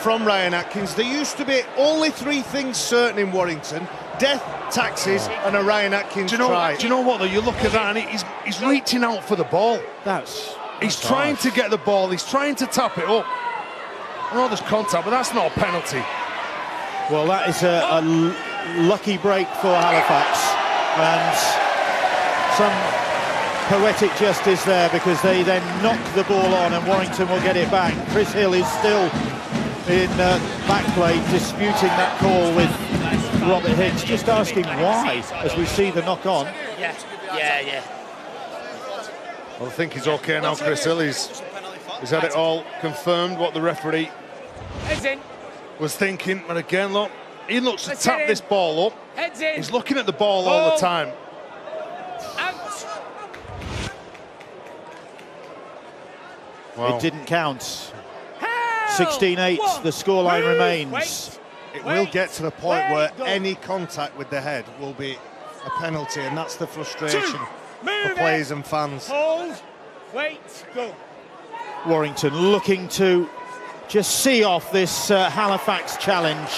from Ryan Atkins. There used to be only 3 things certain in Warrington: death, taxes, and a Ryan Atkins try. Do you know what, though? You look at that and he's reaching out for the ball. He's trying to get the ball. He's trying to tap it up. I know there's contact, but that's not a penalty. Well, that is a lucky break for Halifax, and some poetic justice there, because they then knock the ball on and Warrington will get it back. Chris Hill is still in back play, disputing that call with Robert Hicks, just asking why, as we see the knock on. Yeah. Well, I think he's okay now, Chris Hill. He's had it all confirmed what the referee was thinking. And again, look, he looks to tap this ball up. He's looking at the ball all the time. Wow. It didn't count. 16-8, the scoreline remains. It will get to the point where any contact with the head will be a penalty, and that's the frustration for players and fans. Hold, wait, go. Warrington looking to just see off this Halifax challenge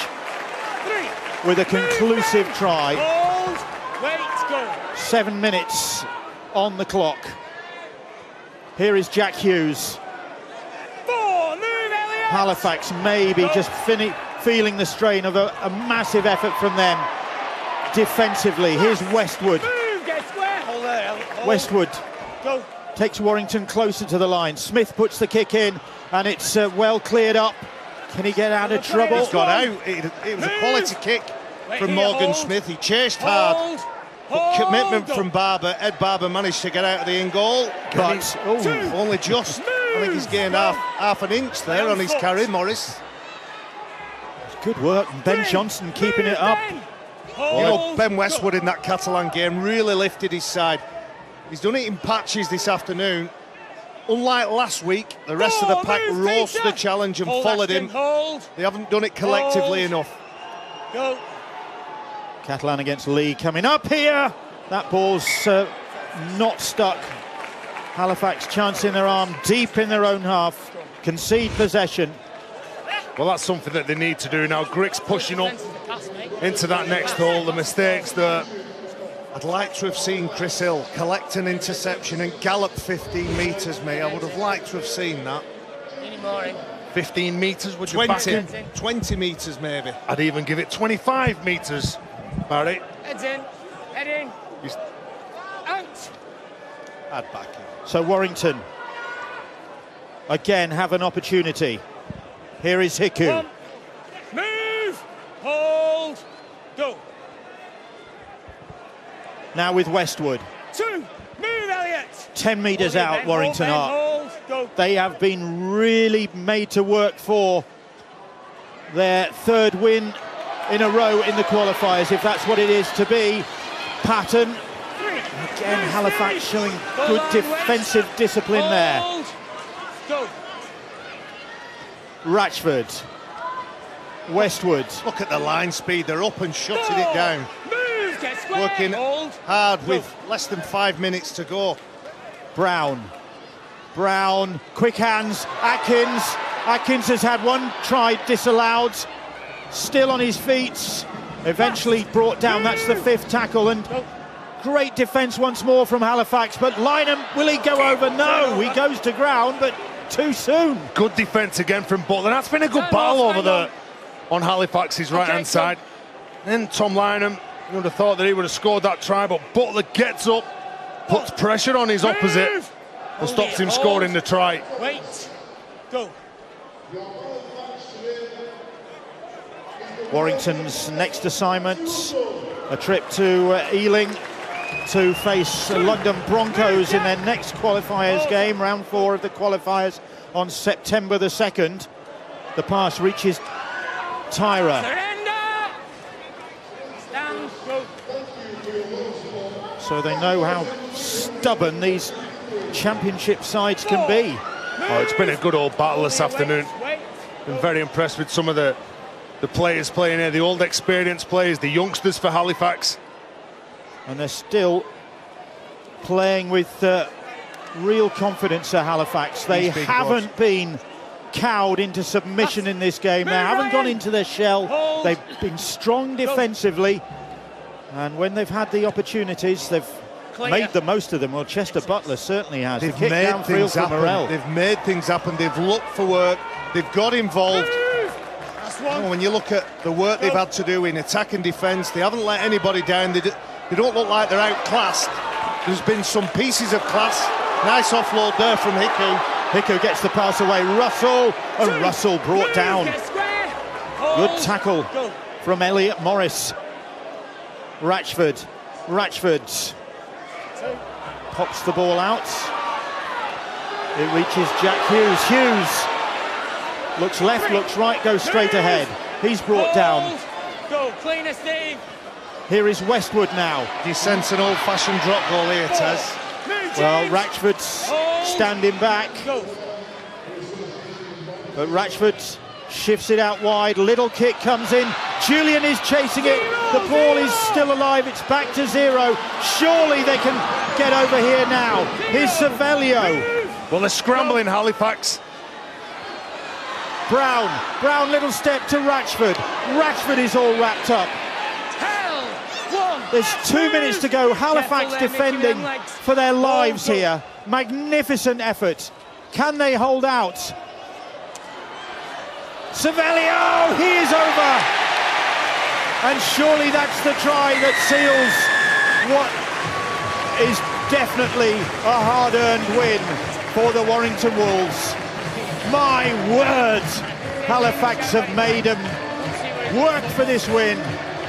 with a conclusive try. Hold, wait, go. 7 minutes on the clock. Here is Jack Hughes. Halifax maybe just feeling the strain of a massive effort from them defensively. Here's Westwood. Westwood takes Warrington closer to the line. Smith puts the kick in, and it's well cleared up. Can he get out of trouble? He's got out. It was a quality kick from Morgan Smith. He chased hard. But commitment from Barber. Ed Barber managed to get out of the in goal, but only just. I think he's gained half an inch there on his carry, Morris. Good work, Ben Johnson keeping it up. You know, Ben Westwood in that Catalan game really lifted his side. He's done it in patches this afternoon. Unlike last week, the rest of the pack rose to the challenge and followed him. They haven't done it collectively enough. Go. Catalan against Lee coming up here. That ball's not stuck. Halifax chancing their arm deep in their own half. Concede possession. Well, that's something that they need to do now. Grick's pushing up into that next hole. The mistakes that... I'd like to have seen Chris Hill collect an interception and gallop 15 metres, mate. I would have liked to have seen that. 15 metres, would you back him? 20 metres, maybe. I'd even give it 25 metres, Barry. Heads in. Head in. Out. I'd back him. So Warrington again have an opportunity. Here is Hiku. One. Move. Hold. Go. Now with Westwood. 2. Move, Elliot. 10 metres out, Warrington are. Hold. Go. They have been really made to work for their third win in a row in the qualifiers, if that's what it is to be. Pattern. Again, Halifax showing good defensive discipline there. Go. Ratchford. Westwood. Look at the line speed. They're up and shutting it down. Move. Get square. Working hard with less than 5 minutes to go. Brown, quick hands, Atkins has had one try disallowed, still on his feet, eventually brought down. That's the 5th tackle, and great defence once more from Halifax, but Lynham, will he go over? No, he goes to ground, but too soon. Good defence again from Butler. That's been a good battle over there on Halifax's right-hand side. Then Tom Lynham, you would have thought that he would have scored that try, but Butler gets up, puts pressure on his opposite, and stops him scoring the try. Wait. Go. Warrington's next assignment, a trip to Ealing to face London Broncos in their next qualifiers game, round 4 of the qualifiers on September the 2nd. The pass reaches Tyra. Surrender. Stand. Go. So they know how stubborn these championship sides can be. Oh, it's been a good old battle this afternoon. Been very impressed with some of the players playing here, the old experienced players, the youngsters for Halifax. And they're still playing with real confidence at Halifax. They haven't been cowed into submission in this game. They haven't gone into their shell. They've been strong defensively. And when they've had the opportunities, they've made the most of them. Well, Chester Butler certainly has. They've made things happen. They've made things happen. They've looked for work. They've got involved. When you look at the work they've had to do in attack and defence, they haven't let anybody down. They don't look like they're outclassed. There's been some pieces of class. Nice offload there from Hiku. Hiku gets the pass away. Russell, and Russell brought down. Good tackle from Elliot Morris. Ratchford pops the ball out. It reaches Jack Hughes. Hughes looks left, looks right, goes straight ahead. He's brought down. Go, cleaner, Steve. Here is Westwood now. Do you sense an old-fashioned drop goal here, Taz? Well, Ratchford's standing back. But Ratchford shifts it out wide. Little kick comes in. Julian is chasing it. The ball is still alive. It's back to 0. Surely they can get over here now. Here's Savelio. Well, they're scrambling, Halifax. Brown, little step to Ratchford. Ratchford is all wrapped up. There's 2 minutes to go. Halifax defending for their lives here. Magnificent effort. Can they hold out? Savelio, he is over. And surely that's the try that seals what is definitely a hard-earned win for the Warrington Wolves. My word, Halifax have made them work for this win.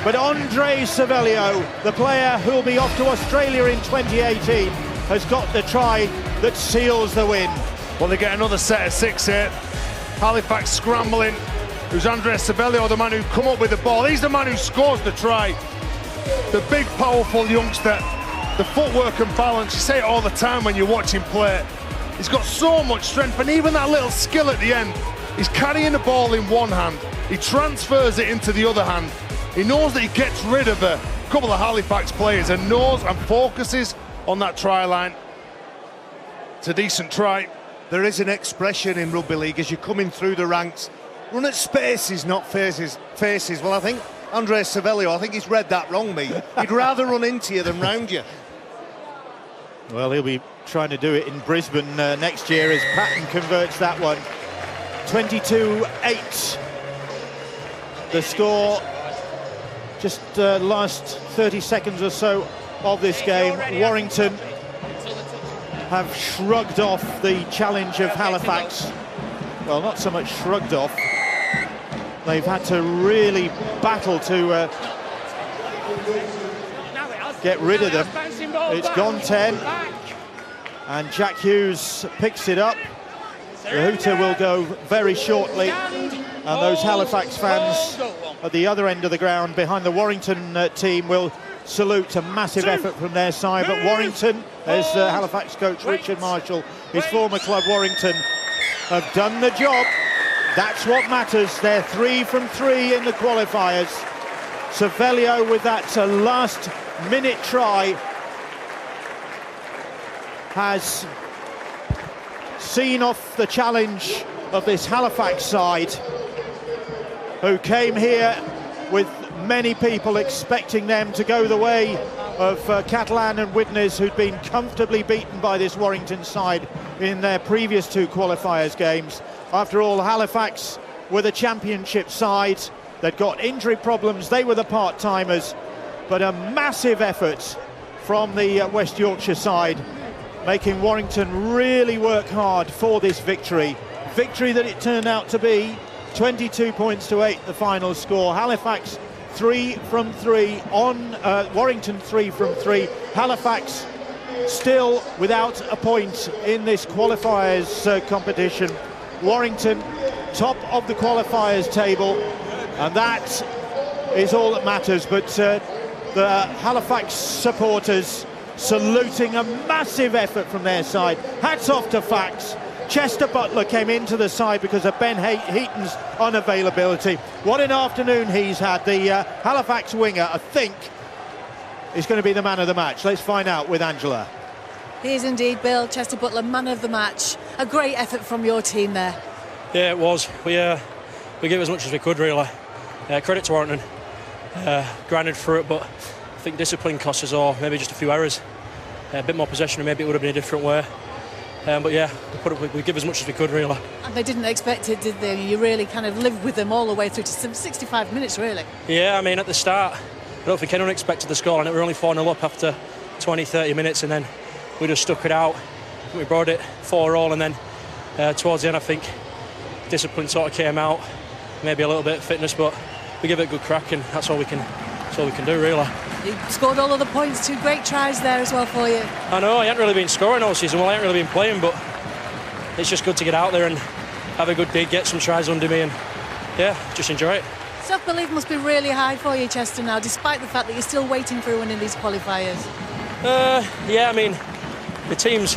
But Andre Savelio, the player who'll be off to Australia in 2018, has got the try that seals the win. Well, they get another set of 6 here. Halifax scrambling. Who's Andre Savelio, the man who come up with the ball. He's the man who scores the try. The big, powerful youngster. The footwork and balance. You say it all the time when you watch him play. He's got so much strength, and even that little skill at the end. He's carrying the ball in one hand. He transfers it into the other hand. He knows that he gets rid of a couple of Halifax players and knows and focuses on that try line. It's a decent try. There is an expression in rugby league as you're coming through the ranks. Run at spaces, not faces. Well, I think Andre Savelio, I think he's read that wrong, me. He'd rather run into you than round you. Well, he'll be trying to do it in Brisbane next year as Patton converts that one. 22-8. The score. Just last 30 seconds or so of this game. Warrington have shrugged off the challenge of Halifax. Well, not so much shrugged off. They've had to really battle to get rid of them. It's gone 10. And Jack Hughes picks it up. The hooter will go very shortly. And those Halifax fans at the other end of the ground behind the Warrington team will salute a massive effort from their side. But Warrington, as Halifax coach Richard Marshall, his former club Warrington, have done the job. That's what matters. They're 3 from 3 in the qualifiers. Savelio with that last minute try has seen off the challenge of this Halifax side, who came here with many people expecting them to go the way of Catalan and Widnes, who'd been comfortably beaten by this Warrington side in their previous 2 qualifiers games. After all, Halifax were the championship side. They'd got injury problems, they were the part-timers, but a massive effort from the West Yorkshire side, making Warrington really work hard for this victory. Victory that it turned out to be. 22 points to 8, the final score. Halifax 3 from 3 on Warrington 3 from 3. Halifax still without a point in this qualifiers competition. Warrington top of the qualifiers table, and that is all that matters. But the Halifax supporters saluting a massive effort from their side. Hats off to Fax. Chester Butler came into the side because of Ben Heaton's unavailability. What an afternoon he's had. The Halifax winger, I think, is going to be the man of the match. Let's find out with Angela. He is indeed, Bill. Chester Butler, man of the match. A great effort from your team there. Yeah, it was. We gave as much as we could, really. Credit to Warrington. Grinded through it, but I think discipline cost us, or maybe just a few errors. A bit more possession, and maybe it would have been a different way. But yeah, we give as much as we could, really. And they didn't expect it, did they? You really kind of lived with them all the way through to some 65 minutes, really. Yeah, I mean, at the start, I don't think anyone expected the score, and we were only 4-0 up after 20-30 minutes, and then we just stuck it out. We brought it 4-4, and then towards the end, I think discipline sort of came out. maybe a little bit of fitness, but we give it a good crack, and that's all we can do, really. You scored all of the points, 2 great tries there as well for you. I know, I haven't really been scoring all season, well, I haven't really been playing, but it's just good to get out there and have a good day, get some tries under me, and yeah, just enjoy it. Self-belief must be really high for you, Chester, now, despite the fact that you're still waiting for winning these qualifiers. Yeah, I mean, the team's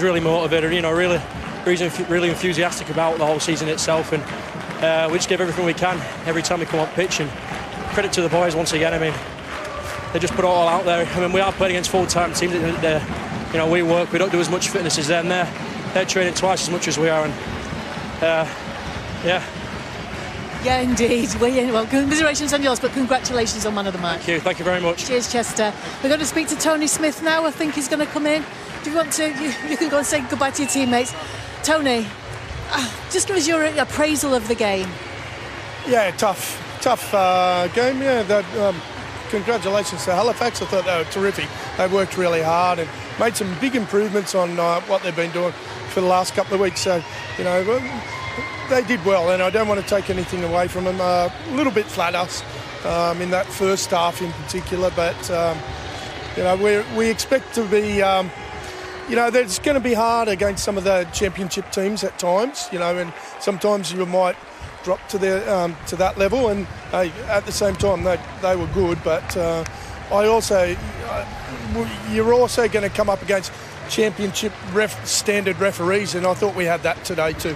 really motivated, you know, really enthusiastic about the whole season itself, and we just give everything we can every time we come on pitch, and credit to the boys once again. I mean, they just put it all out there. I mean, we are playing against full-time teams. You know, we don't do as much fitness as them. They're training twice as much as we are, and yeah. Yeah, indeed. Well, commiserations on yours, but congratulations on man of the match. Thank you very much. Cheers, Chester. We're going to speak to Tony Smith now. I think he's going to come in. Do you want to? You can go and say goodbye to your teammates. Tony, just give us your appraisal of the game. Yeah, tough game. Yeah, congratulations to Halifax. I thought they were terrific. They worked really hard and made some big improvements on what they've been doing for the last couple of weeks. So, you know, they did well, and I don't want to take anything away from them. A little bit flat us in that first half in particular, but you know, we expect to be. You know, it's going to be hard against some of the championship teams at times. You know, and sometimes you might drop to that level, and at the same time they were good. But you're also going to come up against championship standard referees, and I thought we had that today too.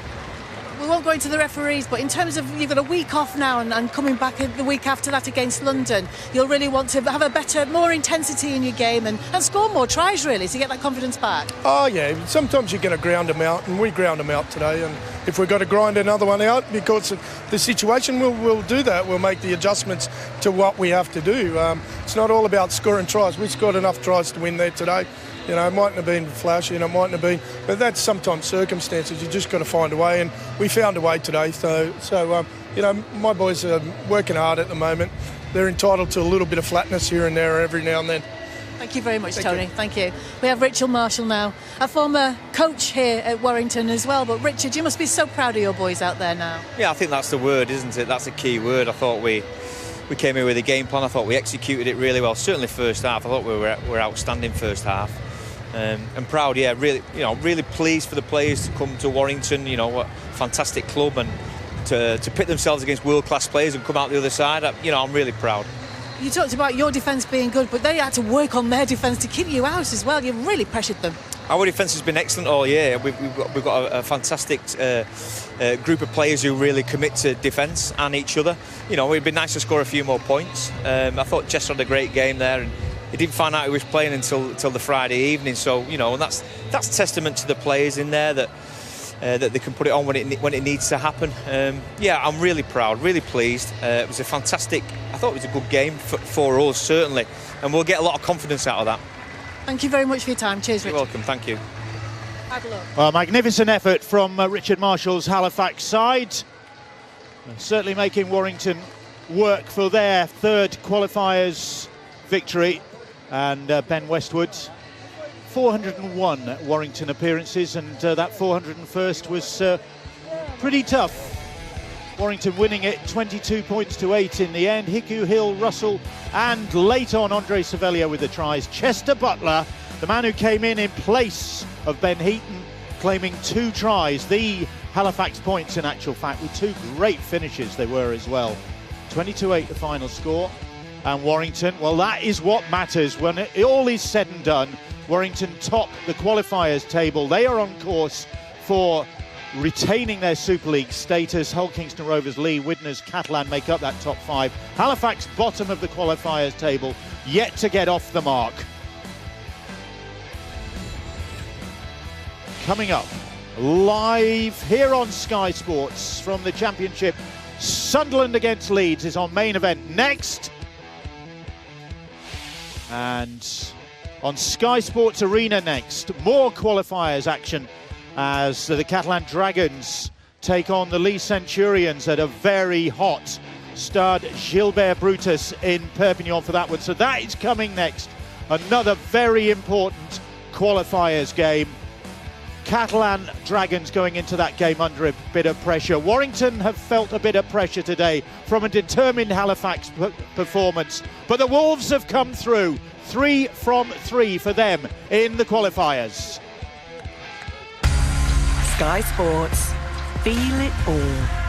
We won't go into the referees, but in terms of you've got a week off now and coming back the week after that against London, you'll really want to have more intensity in your game and score more tries, really, to get that confidence back. Oh, yeah. Sometimes you're going to ground them out, and we ground them out today. And if we've got to grind another one out because of the situation, we'll do that. We'll make the adjustments to what we have to do. It's not all about scoring tries. We scored enough tries to win there today. You know, it mightn't have been flashy and it mightn't have been, but that's sometimes circumstances. You just got to find a way, and we found a way today. So you know, my boys are working hard at the moment. They're entitled to a little bit of flatness here and there every now and then. Thank you very much, Tony. Thank you. We have Richard Marshall now, a former coach here at Warrington as well. But Richard, you must be so proud of your boys out there now. Yeah, I think that's the word, isn't it? That's a key word. I thought we came in with a game plan. I thought we executed it really well. Certainly first half. I thought we were outstanding first half. And proud, yeah, really pleased for the players to come to Warrington. You know, what fantastic club, and to pit themselves against world-class players and come out the other side. I'm really proud. You talked about your defence being good, but they had to work on their defence to keep you out as well. You really pressured them. Our defence has been excellent all year. We've got a fantastic group of players who really commit to defence and each other. You know, it'd be nice to score a few more points. I thought Chester had a great game there, and he didn't find out he was playing until the Friday evening. So, you know, and that's testament to the players in there that they can put it on when it needs to happen. Yeah, I'm really proud, really pleased. It was a fantastic. I thought it was a good game for us, certainly, and we'll get a lot of confidence out of that. Thank you very much for your time. Cheers, Richard. You're welcome. Thank you. Bad luck. Well, magnificent effort from Richard Marshall's Halifax side. Certainly making Warrington work for their third qualifiers victory. And Ben Westwood, 401 Warrington appearances, and that 401st was pretty tough. Warrington winning it 22 points to 8 in the end. Hiku, Hill, Russell, and late on Andre Cervellia with the tries. Chester Butler, the man who came in place of Ben Heaton, claiming 2 tries. The Halifax points, in actual fact, with 2 great finishes they were as well. 22-8 the final score. And Warrington, well, that is what matters. When it all is said and done, Warrington top the qualifiers table. They are on course for retaining their Super League status. Hull, Kingston Rovers, Lee, Widnes, Catalan make up that top 5. Halifax, bottom of the qualifiers table, yet to get off the mark. Coming up, live here on Sky Sports from the Championship, Sunderland against Leeds is on main event next. And on Sky Sports Arena next, more qualifiers action as the Catalan Dragons take on the Lee Centurions at a very hot Stade Gilbert Brutus in Perpignan for that one. So that is coming next. Another very important qualifiers game. Catalan Dragons going into that game under a bit of pressure. Warrington have felt a bit of pressure today from a determined Halifax performance, but the Wolves have come through. 3 from 3 for them in the qualifiers. Sky Sports. Feel it all.